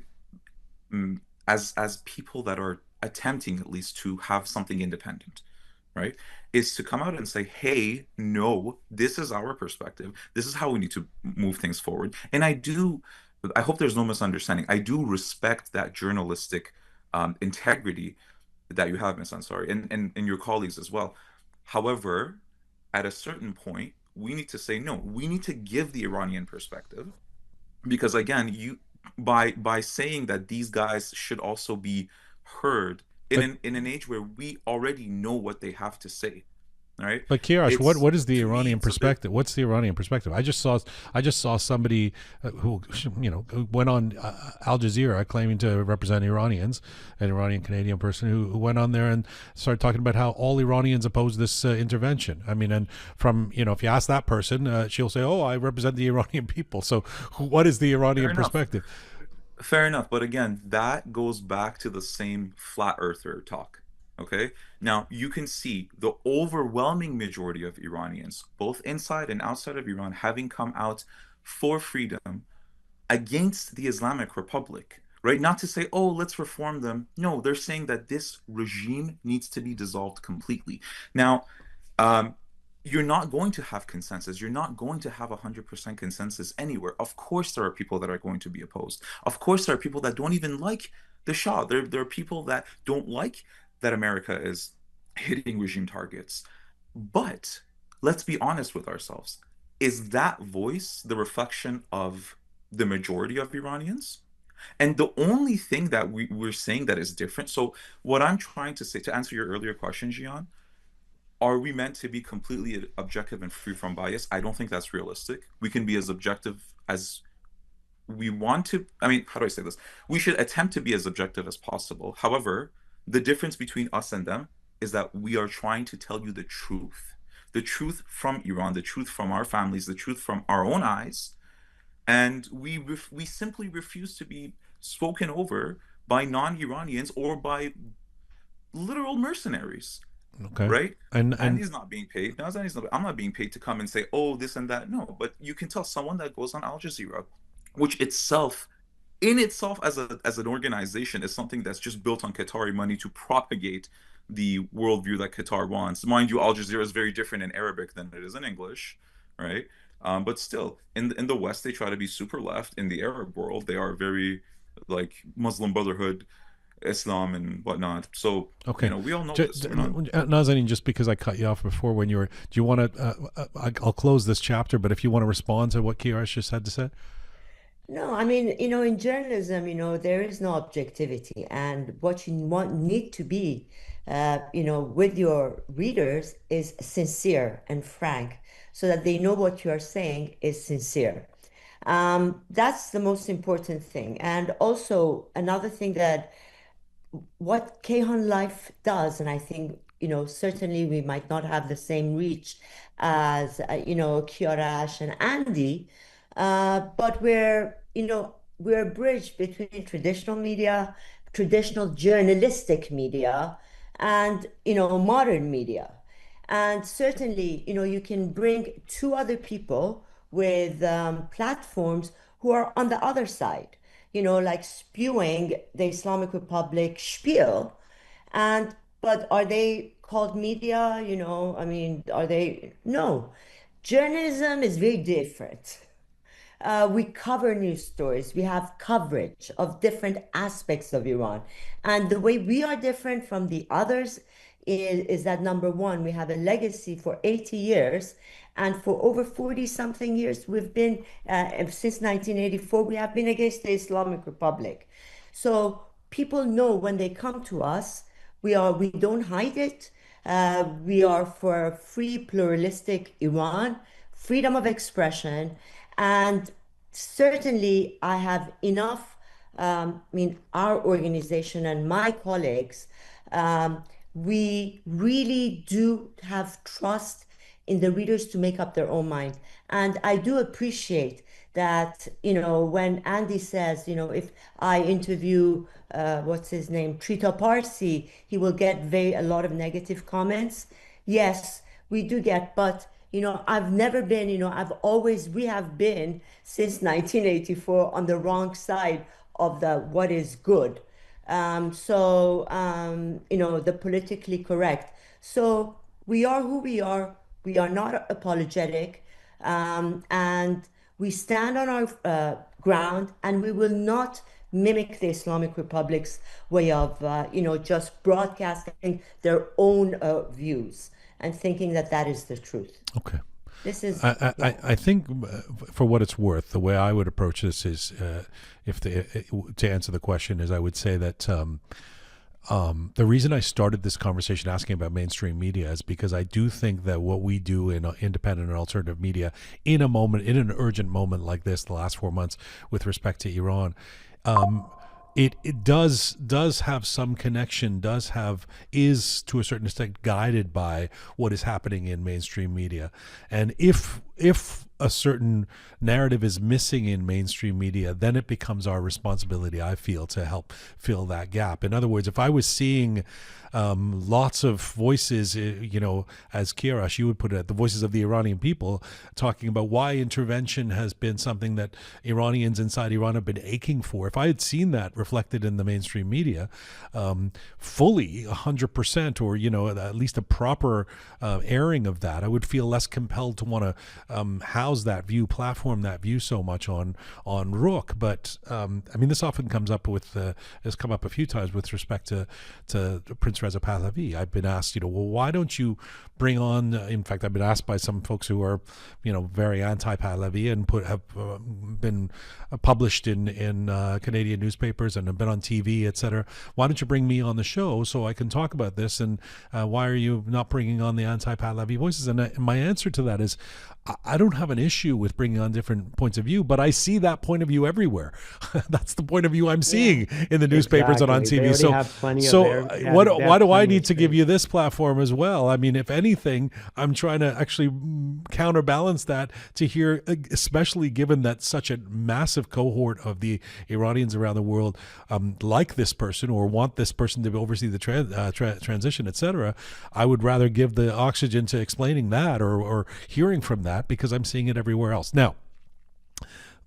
as people that are attempting at least to have something independent, right, is to come out and say, hey, no, this is our perspective. This is how we need to move things forward. And I hope there's no misunderstanding. I do respect that journalistic integrity that you have, Miss Ansari, and your colleagues as well. However, at a certain point, we need to say, no, we need to give the Iranian perspective because again, by saying that these guys should also be heard But in an age where we already know what they have to say, right? But Kiarash, It's what is the to me, Iranian it's a bit. perspective? What's the Iranian perspective? I just saw somebody who went on Al Jazeera claiming to represent Iranians, an Iranian Canadian person who went on there and started talking about how all Iranians oppose this intervention. I mean, and from if you ask that person, she'll say, "Oh, I represent the Iranian people." So, what is the Fair Iranian enough. perspective? Fair enough. But again, that goes back to the same flat earther talk. Okay. Now, you can see the overwhelming majority of Iranians, both inside and outside of Iran, having come out for freedom against the Islamic Republic, right? Not to say, oh, let's reform them. No, they're saying that this regime needs to be dissolved completely. Now, um, you're not going to have consensus. You're not going to have 100% consensus anywhere. Of course, there are people that are going to be opposed. Of course, there are people that don't even like the Shah. There are people that don't like that America is hitting regime targets. But let's be honest with ourselves. Is that voice the reflection of the majority of Iranians? And the only thing that we're saying that is different. So, what I'm trying to say to answer your earlier question, Gian, are we meant to be completely objective and free from bias? I don't think that's realistic. We can be as objective as we want to. I mean, how do I say this? We should attempt to be as objective as possible. However, the difference between us and them is that we are trying to tell you the truth from Iran, the truth from our families, the truth from our own eyes, and we simply refuse to be spoken over by non-Iranians or by literal mercenaries, Okay, right? And and he's not being paid. Nazani's not, I'm not being paid to come and say, oh, this and that. No, but you can tell someone that goes on Al Jazeera, which itself, in itself as an organization, is something that's just built on Qatari money to propagate the worldview that Qatar wants. Mind you, Al Jazeera is very different in Arabic than it is in English, right? But still, in the West, they try to be super left. In the Arab world, they are very like Muslim Brotherhood, Islam, and whatnot. So, okay. we all know this. We're not. Nazanin, just because I cut you off before when you were, do you want to? I'll close this chapter, but if you want to respond to what Kiarash just had to say, No, I mean, in journalism, there is no objectivity, and what you need to be, with your readers is sincere and frank, so that they know what you are saying is sincere. That's the most important thing. And also another thing that what Kehan Life does, and I think, certainly we might not have the same reach as, Kiarash and Andy, but we're a bridge between traditional media, traditional journalistic media, and, modern media. And certainly, you can bring two other people with platforms who are on the other side, like spewing the Islamic Republic spiel. And but are they called media? I mean, are they? No. Journalism is very different. We cover news stories. We have coverage of different aspects of Iran. And the way we are different from the others is that number one, we have a legacy for 80 years. And for over 40 something years, we've been, since 1984, we have been against the Islamic Republic. So people know when they come to us, we don't hide it. We are for a free, pluralistic Iran, freedom of expression, and certainly I have enough. I mean, our organization and my colleagues, we really do have trust in the readers to make up their own mind. And I do appreciate that, when Andy says, if I interview, what's his name, Trita Parsi, he will get a lot of negative comments. Yes, we do get, but, I've never been, we have been since 1984 on the wrong side of the what is good. The politically correct. So we are who we are. We are not apologetic. And we stand on our ground, and we will not mimic the Islamic Republic's way of, just broadcasting their own views and thinking that that is the truth. okay. This is, I yeah. I think for what it's worth, the way I would approach this is, if to answer the question, is I would say that the reason I started this conversation asking about mainstream media is because I do think that what we do in independent and alternative media, in a moment, in an urgent moment like this, the last 4 months with respect to Iran, um, it does have some connection, does have, is to a certain extent guided by what is happening in mainstream media. And if a certain narrative is missing in mainstream media, then it becomes our responsibility, I feel, to help fill that gap. In other words, if I was seeing lots of voices, as Kiarash, you would put it, the voices of the Iranian people talking about why intervention has been something that Iranians inside Iran have been aching for. If I had seen that reflected in the mainstream media, fully 100%, or at least a proper airing of that, I would feel less compelled to want to house that view, platform that view so much on Roqe. But I mean, this often comes up has come up a few times with respect to Prince Reza Pahlavi. I've been asked, well, why don't you bring on? In fact, I've been asked by some folks who are, very anti-Pahlavi and have been published in Canadian newspapers and have been on TV, etc. Why don't you bring me on the show so I can talk about this? And why are you not bringing on the anti-Pahlavi voices? And my answer to that is, I don't have an issue with bringing on different points of view, but I see that point of view everywhere. That's the point of view I'm Yeah, seeing in the newspapers and on Exactly. They TV. already So, have plenty of so air. what? They Why have do I plenty need of to give space. you this platform as well? I mean, if anything, I'm trying to actually counterbalance that to hear, especially given that such a massive cohort of the Iranians around the world like this person or want this person to oversee the transition, etc. I would rather give the oxygen to explaining that or hearing from that, because I'm seeing it everywhere else. Now,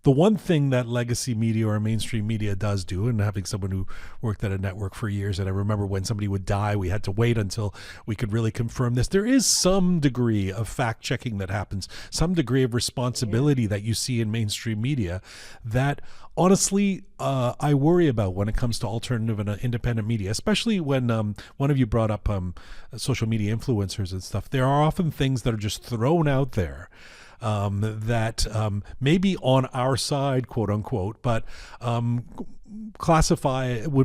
the one thing that legacy media or mainstream media does do, and having someone who worked at a network for years, and I remember when somebody would die, we had to wait until we could really confirm this. There is some degree of fact checking that happens, some degree of yeah. responsibility that you see in mainstream media that honestly, I worry about when it comes to alternative and independent media, especially when one of you brought up social media influencers and stuff. There are often things that are just thrown out there that may be on our side, quote unquote, but would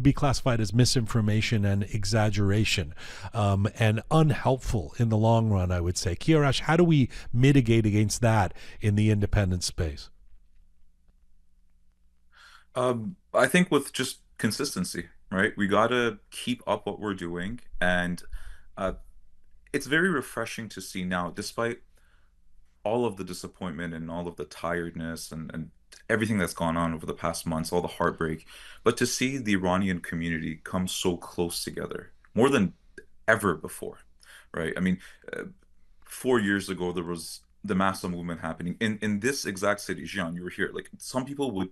be classified as misinformation and exaggeration, and unhelpful in the long run, I would say. Kiarash, how do we mitigate against that in the independent space? I think with just consistency, right? We gotta keep up what we're doing, and uh, it's very refreshing to see now, despite all of the disappointment and all of the tiredness and everything that's gone on over the past months, all the heartbreak, but to see the Iranian community come so close together, more than ever before, right? I mean, 4 years ago, there was the Massa movement happening in this exact city, Jian. You were here. Like some people would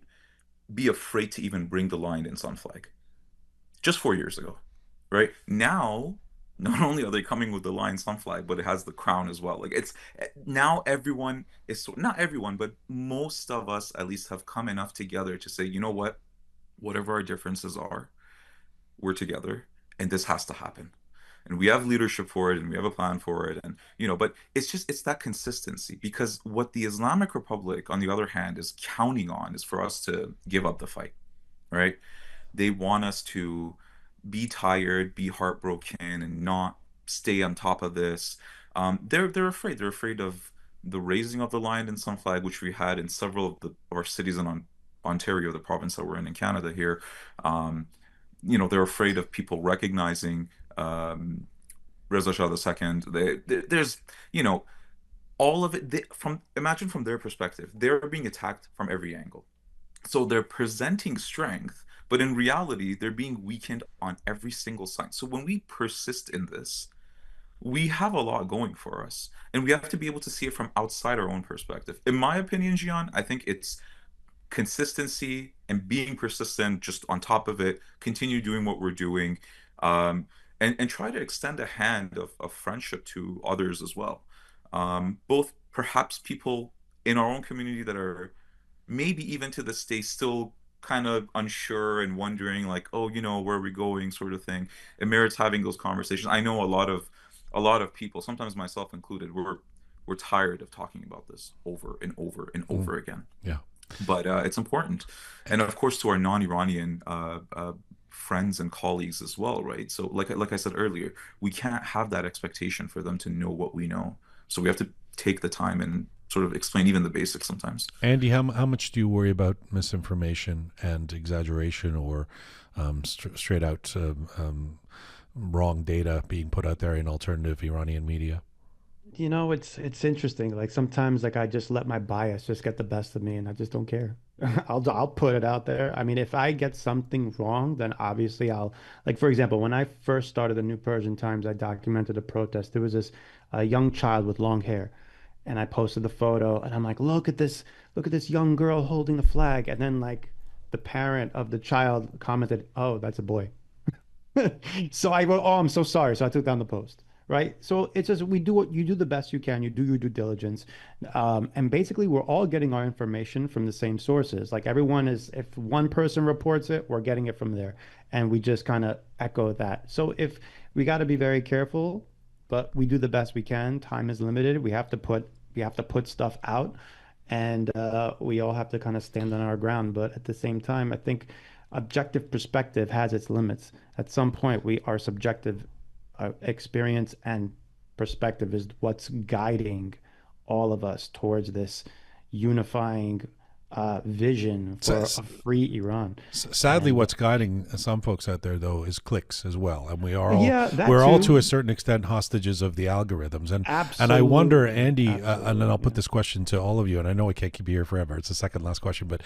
be afraid to even bring the line in Sun flag just 4 years ago, right? Now, not only are they coming with the lion sun flag, but it has the crown as well. Like it's now everyone is not everyone, but most of us at least have come enough together to say, you know what, whatever our differences are, we're together, and this has to happen. And we have leadership for it, and we have a plan for it, and but it's that consistency because what the Islamic Republic, on the other hand, is counting on is for us to give up the fight, right? They want us to be tired, be heartbroken, and not stay on top of this. They're afraid. They're afraid of the raising of the lion and sun flag, which we had in several of our cities in Ontario, the province that we're in Canada here. Um, they're afraid of people recognizing Reza Shah II. There's, you know, all of it. From imagine from their perspective, they're being attacked from every angle. So they're presenting strength, but in reality, they're being weakened on every single side. So when we persist in this, we have a lot going for us, and we have to be able to see it from outside our own perspective. In my opinion, Gian, I think it's consistency and being persistent, just on top of it, continue doing what we're doing, and try to extend a hand of friendship to others as well. Both perhaps people in our own community that are maybe even to this day still kind of unsure and wondering like, oh, where are we going, sort of thing. It merits having those conversations. I know a lot of people, sometimes myself included, we're we're tired of talking about this over and over and Mm, over again. yeah. But it's important, and of course to our non-Iranian friends and colleagues as well, right? So like I said earlier, we can't have that expectation for them to know what we know. So we have to take the time and sort of explain even the basics sometimes. Andy, how much do you worry about misinformation and exaggeration or straight out wrong data being put out there in alternative Iranian media? You know, it's interesting. Like sometimes like I just let my bias just get the best of me and I just don't care. I'll put it out there. I mean, if I get something wrong, then obviously I'll like for example, when I first started the New Persian Times, I documented a protest. There was this young child with long hair and I posted the photo and I'm like, look at this young girl holding the flag. And then like the parent of the child commented, "Oh, that's a boy." So I wrote, "Oh, I'm so sorry." So I took down the post, right? So it's just we do what you do the best you can. You do your due diligence, and basically we're all getting our information from the same sources. Like everyone is, if one person reports it, we're getting it from there, and we just kind of echo that. So if we got to be very careful, but we do the best we can. Time is limited. We have to put stuff out, and we all have to kind of stand on our ground. But at the same time, I think objective perspective has its limits. At some point, we our subjective experience and perspective is what's guiding all of us towards this unifying vision for a free Iran. Sadly, And what's guiding some folks out there, though, is clicks as well, and yeah, that we're all to a too. certain extent hostages of the algorithms. And I wonder, Absolutely, Andy, and then absolutely. I'll put Yeah. this question to all of you, and I know I can't keep you here forever. It's the second last question, but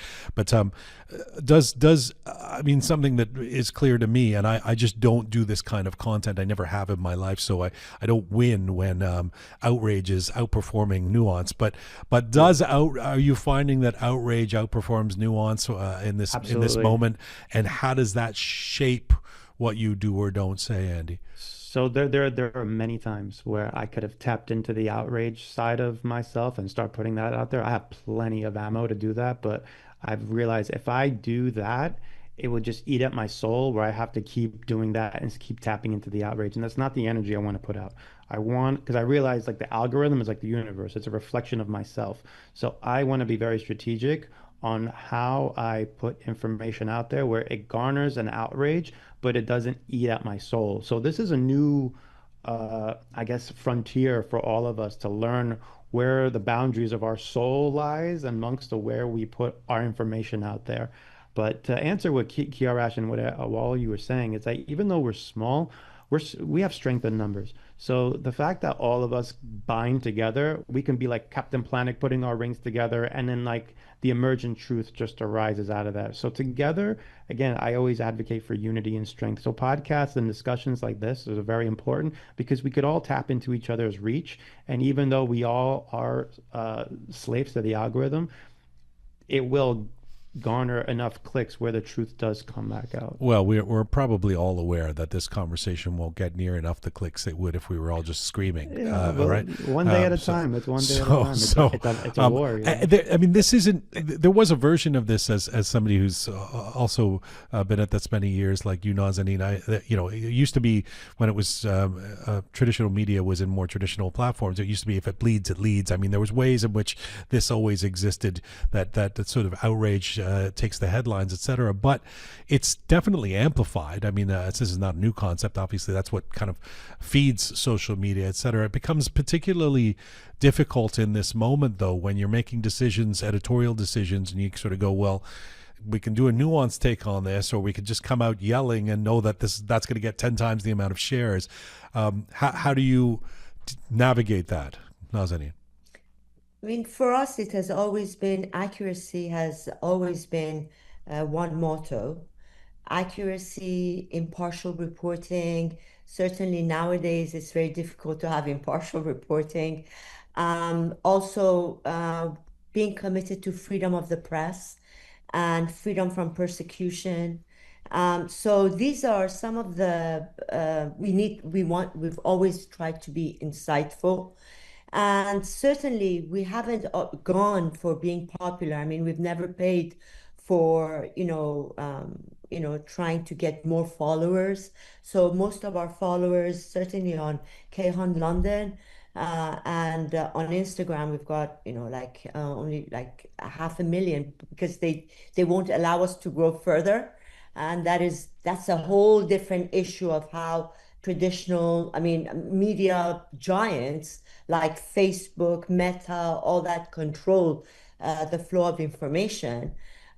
does I mean something that is clear to me, and I just don't do this kind of content. I never have in my life, so I don't win when outrage is outperforming nuance. But Yeah, are you finding that outrage outperforms nuance in this absolutely. moment, and how does that shape what you do or don't say, Andy? So there are many times where I could have tapped into the outrage side of myself and start putting that out there. I have plenty of ammo to do that, but I've realized if I do that, it would just eat at my soul where I have to keep doing that and keep tapping into the outrage. And that's not the energy I want to put out. I want, because I realize like the algorithm is like the universe. It's a reflection of myself. So I want to be very strategic on how I put information out there where it garners an outrage but it doesn't eat at my soul. So this is a new, I guess, frontier for all of us to learn where the boundaries of our soul lies amongst the where we put our information out there. But to answer what Kiarash and what all you were saying, is that even though we're small, we have strength in numbers. So the fact that all of us bind together, we can be like Captain Planet putting our rings together, and then like the emergent truth just arises out of that. So together, again, I always advocate for unity and strength. So podcasts and discussions like this are very important because we could all tap into each other's reach. And even though we all are slaves to the algorithm, it will garner enough clicks where the truth does come back out. Well, we're probably all aware that this conversation won't get near enough the clicks it would if we were all just screaming, Yeah, but right? one day at a So, time. It's one day at a so, time. It's a, so, it's a, it's a war, you know? I mean, this isn't. There was a version of this as somebody who's also been at this many years, like you, Nazanin. It used to be when it was traditional media was in more traditional platforms. It used to be if it bleeds, it leads. I mean, there was ways in which this always existed. That sort of outrage takes the headlines, etc. But it's definitely amplified. I mean, this is not a new concept. Obviously, that's what kind of feeds social media, etc. It becomes particularly difficult in this moment, though, when you're making decisions, editorial decisions, and you sort of go, well, we can do a nuanced take on this, or we could just come out yelling and know that that's going to get 10 times the amount of shares. How do you navigate that, Nazanin? I mean, for us, it has always been accuracy has always been one motto. Accuracy, impartial reporting. Certainly nowadays, it's very difficult to have impartial reporting. Also, being committed to freedom of the press and freedom from persecution. So these are some of the we've always tried to be insightful. And certainly, we haven't gone for being popular. I mean, we've never paid for, trying to get more followers. So most of our followers, certainly on Kayhan London, And on Instagram, we've got, like only like 500,000 because they won't allow us to grow further. And that's a whole different issue of how traditional, I mean, media giants like Facebook, Meta, all that control the flow of information.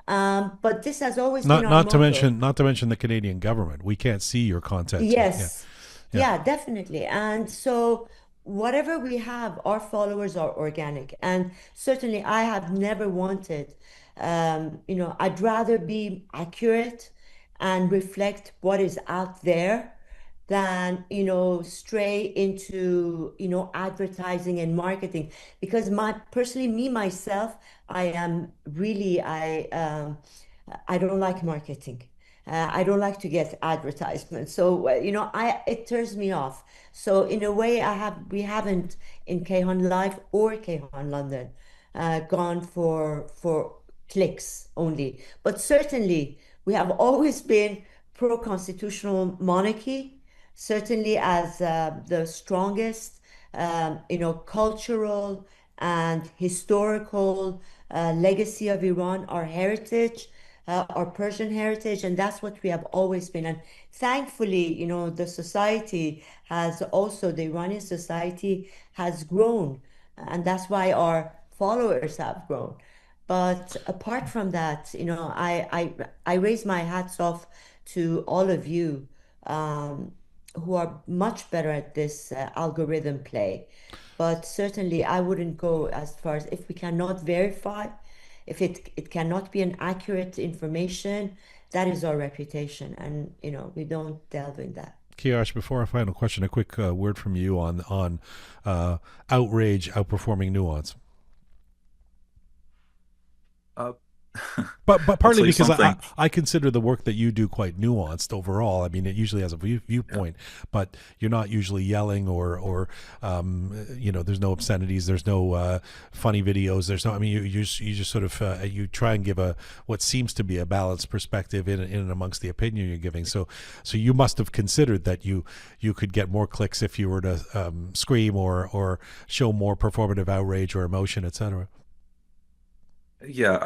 But this has always been Not our not to motto. mention not to mention the Canadian government. We can't see your content. Yeah, Yes, yeah. yeah, definitely. And so, whatever we have, our followers are organic. And certainly, I have never wanted, I'd rather be accurate and reflect what is out there than, stray into, advertising and marketing. Because personally, me, myself, I am really, I don't like marketing. I don't like to get advertisements. So, it turns me off. So in a way, we haven't in Kayhan Live or Kayhan London gone for clicks only. But certainly, we have always been pro-constitutional monarchy, certainly as the strongest, cultural and historical legacy of Iran, our heritage, our Persian heritage, and that's what we have always been. And thankfully, the Iranian society has grown, and that's why our followers have grown. But apart from that, I raise my hats off to all of you who are much better at this algorithm play. But certainly, I wouldn't go as far as if we cannot verify, if it cannot be an accurate information, that is our reputation, and we don't delve in that. Kiarash, before our final question, a quick word from you on outrage outperforming nuance. Uh, But I'll partly tell you because something. I consider the work that you do quite nuanced overall. I mean, it usually has a Yeah. viewpoint, but you're not usually yelling or there's no obscenities, there's no funny videos, there's no. I mean, you just sort of you try and give a what seems to be a balanced perspective in and amongst the opinion you're giving. So you must have considered that you could get more clicks if you were to scream or show more performative outrage or emotion, etc. Yeah,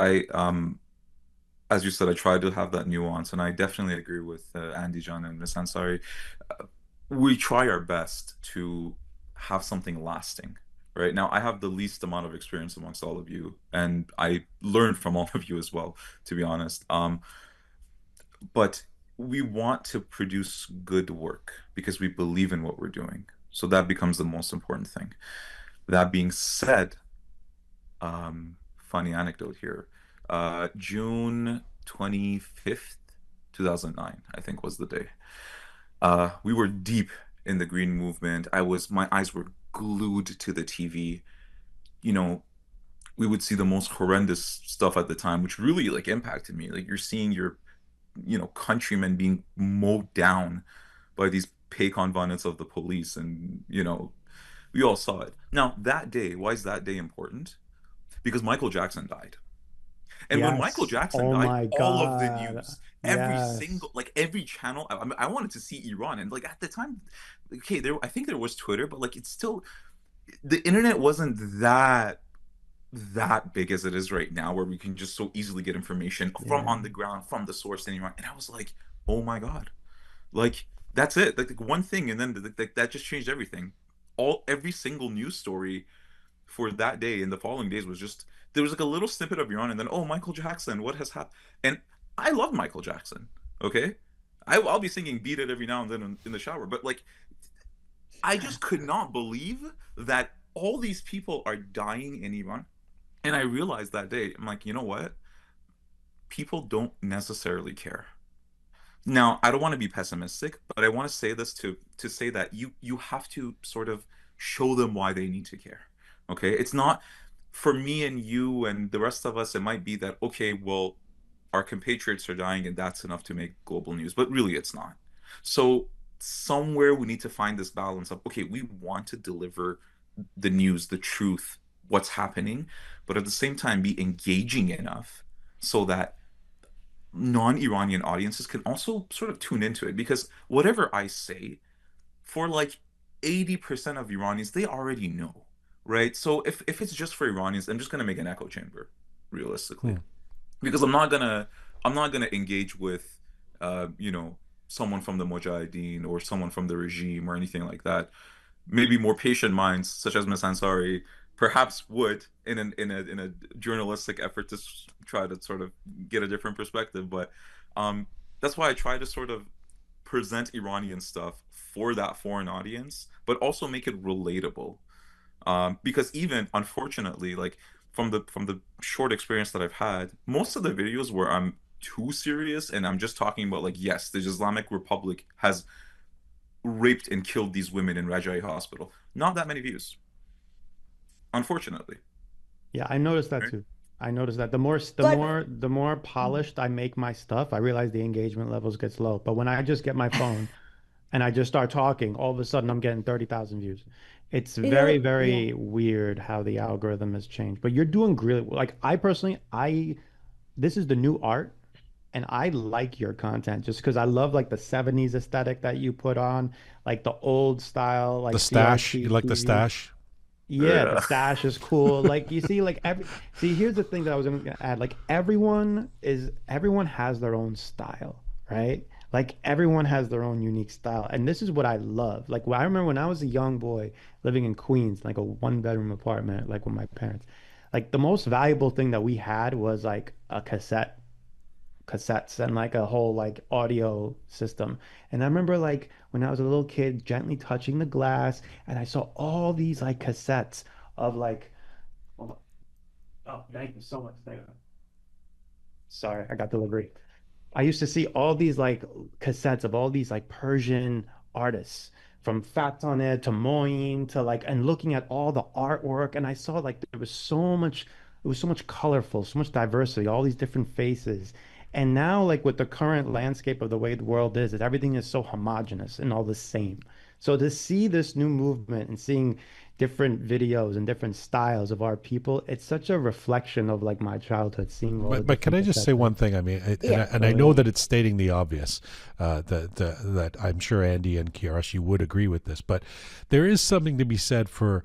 as you said, I try to have that nuance, and I definitely agree with Andy John and Miss Ansari. We try our best to have something lasting, right? Now, I have the least amount of experience amongst all of you, and I learned from all of you as well, to be honest. But we want to produce good work because we believe in what we're doing. So that becomes the most important thing. That being said, funny anecdote here. June 25th, 2009, I think was the day. We were deep in the green movement. My eyes were glued to the TV. You know, we would see the most horrendous stuff at the time, which really like impacted me. Like you're seeing your, countrymen being mowed down by these Paycon bandits of the police, and we all saw it. Now that day, why is that day important? Because Michael Jackson died. And when Michael Yes. Jackson Oh died, my all of the God. news, every Yes. single, like every channel, I mean, I wanted to see Iran, and like at the time, okay, I think there was Twitter, but like it's still, the internet wasn't that big as it is right now, where we can just so easily get information from Yeah. on the ground, from the source in Iran. And I was like, oh my God, like that's it, like one thing, and then that just changed everything. Every single news story for that day and the following days was just there was like a little snippet of Iran, and then, oh, Michael Jackson, what has happened? And I love Michael Jackson. Okay, I'll be singing "Beat It" every now and then in the shower, but like I just could not believe that all these people are dying in Iran. And I realized that day, I'm like, you know what? People don't necessarily care. Now, I don't want to be pessimistic, but I want to say this to say that you have to sort of show them why they need to care. Okay? It's not for me and you and the rest of us, it might be that, okay, well, our compatriots are dying and that's enough to make global news, but really it's not. So somewhere we need to find this balance of, okay, we want to deliver the news, the truth, what's happening, but at the same time be engaging enough so that non-Iranian audiences can also sort of tune into it, because whatever I say, for like 80% of Iranians, they already know, right? So if it's just for Iranians, I'm just gonna make an echo chamber, realistically, Hmm. because I'm not gonna engage with you know, someone from the Mujahideen or someone from the regime or anything like that. Maybe more patient minds, such as Miss Ansari, perhaps would in a journalistic effort to try to sort of get a different perspective. But um, that's why I try to sort of present Iranian stuff for that foreign audience, but also make it relatable. Because even unfortunately, like from the short experience that I've had, most of the videos where I'm too serious and I'm just talking about like, yes, the Islamic Republic has raped and killed these women in Rajai Hospital. Not that many views, unfortunately. Yeah, I noticed that Right? too. I noticed that But the more polished I make my stuff, I realize the engagement levels gets low. But when I just get my phone and I just start talking, all of a sudden I'm getting 30,000 views. It's very, yeah. very weird how the algorithm has changed. But you're doing really like I personally, I this is the new art, and I like your content just because I love like the 70s aesthetic that you put on, like the old style, The like stash, you CRT like the TV. stash? Yeah, the Yeah. stash is cool. Like you see, like every see, here's the thing that I was gonna add. Like everyone has their own style, right? Like everyone has their own unique style. And this is what I love. Like I remember when I was a young boy living in Queens, like a one-bedroom apartment, like with my parents. Like the most valuable thing that we had was like a cassettes and like a whole like audio system. And I remember like when I was a little kid gently touching the glass and I saw all these like cassettes of like oh, oh thank you so much. Thank you. Sorry, I got delivery. I used to see all these like cassettes of all these like Persian artists from Fatoneh to Moin to like and looking at all the artwork and I saw like there was so much it was so much colorful, so much diversity, all these different faces. And now like with the current landscape of the way the world is everything is so homogenous and all the same. So to see this new movement and seeing different videos and different styles of our people, it's such a reflection of like my childhood, seeing all the But can different I just say cassettes. one thing? I mean, Yeah. and I Go know ahead. that it's stating the obvious, that I'm sure Andy and Kiarash, you would agree with this, but there is something to be said for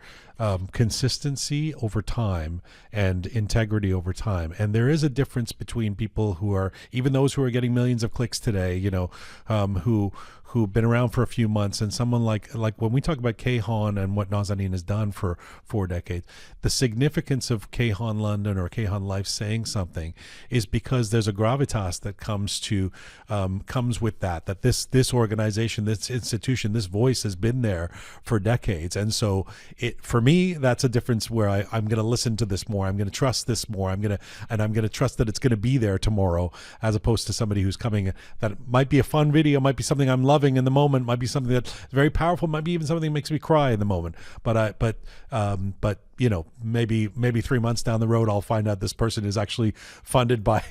consistency over time and integrity over time. And there is a difference between people who are, even those who are getting millions of clicks today, you know, who've been around for a few months, and someone like when we talk about Kayhan and what Nazanin has done for 4 decades, the significance of Kayhan London or Kayhan Life saying something is because there's a gravitas that comes with that this organization, this institution, this voice has been there for decades. And so it for me, that's a difference where I'm going to listen to this more, I'm going to trust this more, I'm going to trust that it's going to be there tomorrow, as opposed to somebody who's coming that might be a fun video, might be something I'm loving in the moment, might be something that's very powerful, might be even something that makes me cry in the moment, but you know, maybe 3 months down the road, I'll find out this person is actually funded by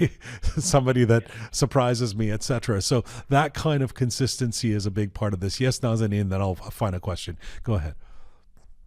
somebody that surprises me, etc. So that kind of consistency is a big part of this. Yes, Nazanin, then I'll find a question. Go ahead.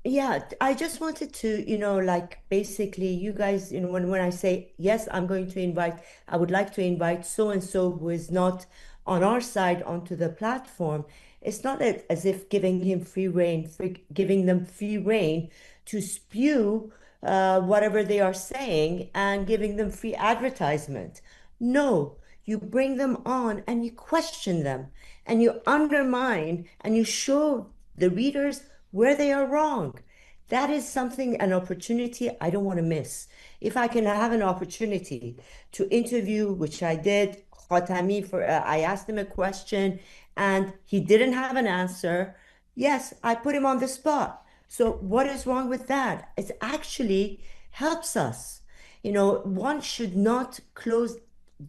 Yeah, I just wanted to, like basically you guys, when I say yes, I'm going to invite, I would like to invite so and so who is not on our side onto the platform. It's not as if giving him free reign, giving them free reign to spew whatever they are saying and giving them free advertisement. No, you bring them on and you question them and you undermine and you show the readers where they are wrong. That is something, an opportunity I don't want to miss. If I can have an opportunity to interview, which I did, Khatami, I asked him a question and he didn't have an answer. Yes, I put him on the spot. So what is wrong with that? It actually helps us. One should not close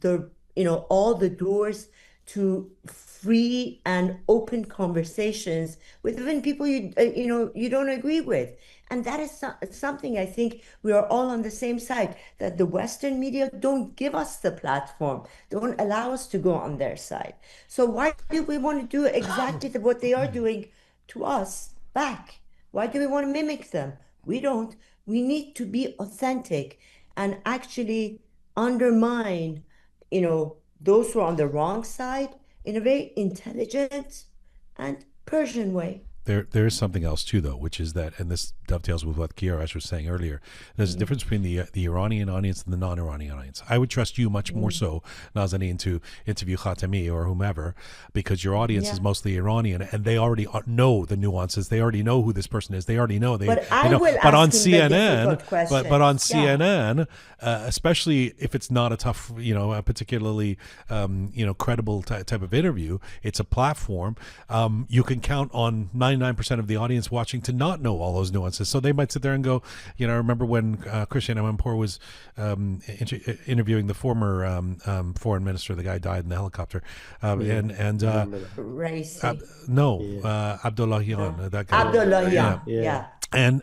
all the doors to free and open conversations with even people you don't agree with. And that is something I think we are all on the same side, that the Western media don't give us the platform, don't allow us to go on their side. So why do we want to do exactly what they are doing to us back? Why do we want to mimic them? We don't. We need to be authentic and actually undermine, those who are on the wrong side in a very intelligent and Persian way. there is something else too, though, which is that, and this dovetails with what Kiarash was saying earlier. There's a difference between the Iranian audience and the non-Iranian audience. I would trust you much more so, Nazanin, to interview Khatami or whomever, because your audience is mostly Iranian, and they already know the nuances. They already know who this person is. They already know. But I will But on ask him the CNN, difficult questions. but on CNN, especially if it's not a tough, a particularly credible type of interview, it's a platform. You can count on 99% of the audience watching to not know all those nuances. So they might sit there and go, I remember when Christian Amanpour was interviewing the former foreign minister, the guy died in the helicopter, Raisi. Abdullahian, that guy. Abdullahian, yeah. And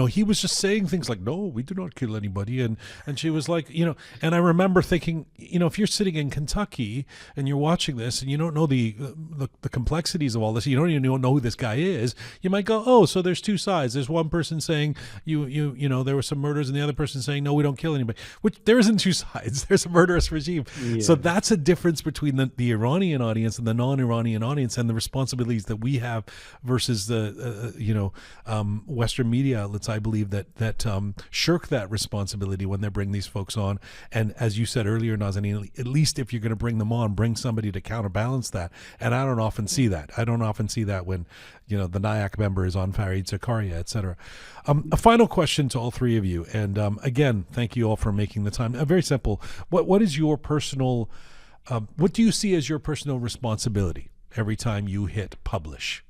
he was just saying things like, no, we do not kill anybody, and she was like, and I remember thinking, if you're sitting in Kentucky and you're watching this and you don't know the complexities of all this, you don't even know who this guy is, you might go, oh, so there's two sides. There's one person saying there were some murders, and the other person saying, no, we don't kill anybody. Which there isn't two sides. There's a murderous regime. Yeah. So that's a difference between the Iranian audience and the non-Iranian audience, and the responsibilities that we have versus the Western media outlets, I believe, that shirk that responsibility when they bring these folks on. And as you said earlier, Nazanin, at least if you're going to bring them on, bring somebody to counterbalance that. And I don't often see that. I don't often see that when, the NIAC member is on Fareed Zakaria, et cetera. A final question to all three of you. And again, thank you all for making the time. Very simple. What is your personal, what do you see as your personal responsibility every time you hit publish?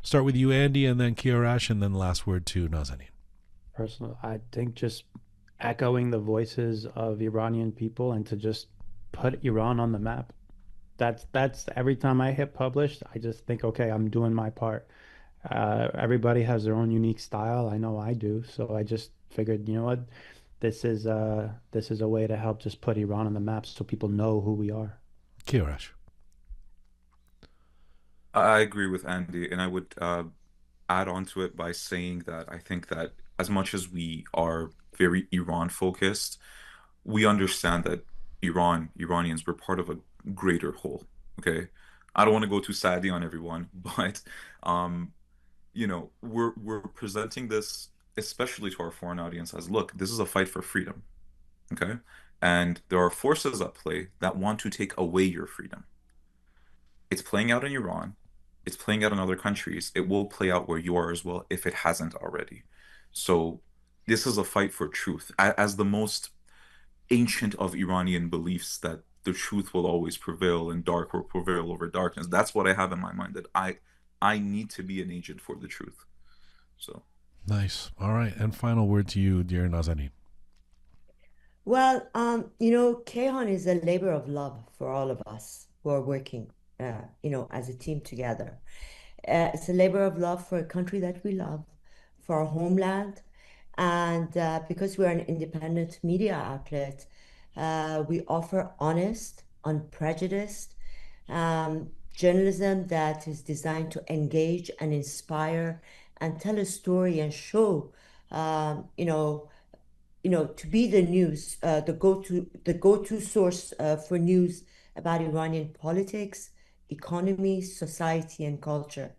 Start with you, Andy, and then Kiarash, and then last word to Nazanin. Personal, I think just echoing the voices of Iranian people and to just put Iran on the map. That's every time I hit publish, I just think, okay, I'm doing my part. Everybody has their own unique style. I know I do. So I just figured, you know what, this is a way to help just put Iran on the map so people know who we are. Kiarash. I agree with Andy, and I would add on to it by saying that I think that as much as we are very Iran focused, we understand that Iranians, we're part of a greater whole. Okay, I don't want to go too sadly on everyone, but we're presenting this, especially to our foreign audience, as, look, this is a fight for freedom. Okay, and there are forces at play that want to take away your freedom. It's playing out in Iran. It's playing out in other countries. It will play out where you are as well, if it hasn't already. So this is a fight for truth. As the most ancient of Iranian beliefs, that the truth will always prevail and dark will prevail over darkness. That's what I have in my mind, that I need to be an agent for the truth. So nice. All right. And final word to you, dear Nazanin. Well, Kehan is a labor of love for all of us who are working as a team together. It's a labor of love for a country that we love, for our homeland, and because we're an independent media outlet, we offer honest, unprejudiced journalism that is designed to engage and inspire and tell a story and show, to be the news, the go-to source for news about Iranian politics, economy, society, and culture.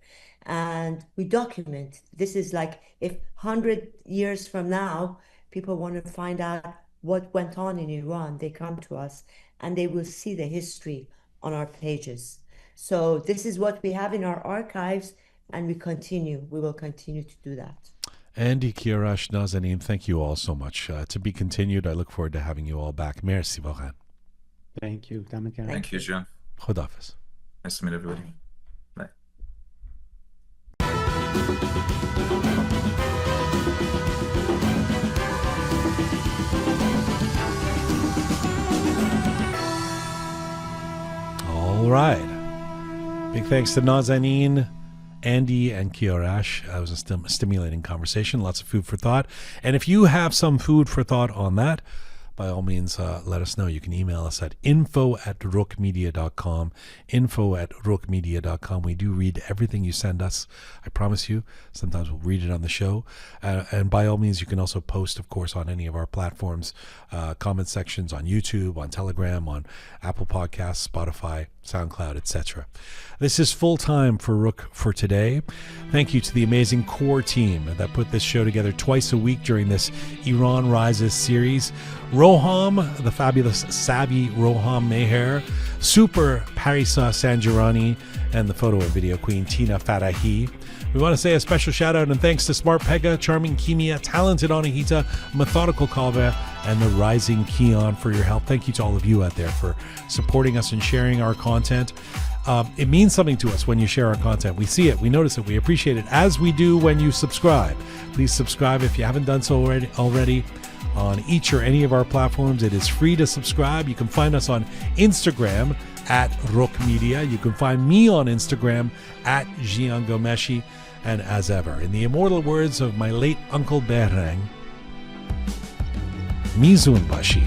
And we document. This is like, if 100 years from now, people want to find out what went on in Iran, they come to us and they will see the history on our pages. So this is what we have in our archives, and we will continue to do that. Andy, Kiarash, Nazanin, thank you all so much. To be continued. I look forward to having you all back. Merci beaucoup. Thank you. Thank you, Jian. Khodafis. Nice to meet everybody. Bye. All right. Big thanks to Nazanin, Andy, and Kiarash. It was a stimulating conversation. Lots of food for thought. And if you have some food for thought on that, by all means, let us know. You can email us at info@roqemedia.com, info@roqemedia.com. We do read everything you send us. I promise you. Sometimes we'll read it on the show. And by all means, you can also post, of course, on any of our platforms, comment sections on YouTube, on Telegram, on Apple Podcasts, Spotify, SoundCloud, etc. This is full time for Roqe for today. Thank you to the amazing core team that put this show together twice a week during this Iran Rises series. Roham, the fabulous Sabi Roham Meher, super Parisa Sanjirani, and the photo and video queen Tina Farahi. We want to say a special shout out and thanks to Smart Pega, Charming Kimia, Talented Anahita, Methodical Kalva, and the Rising Kian for your help. Thank you to all of you out there for supporting us and sharing our content. It means something to us when you share our content. We see it, we notice it, we appreciate it, as we do when you subscribe. Please subscribe if you haven't done so already on each or any of our platforms. It is free to subscribe. You can find us on Instagram at Roqe Media. You can find me on Instagram at Jian Ghomeshi. And as ever, in the immortal words of my late Uncle Behrang, Mizun Bashi.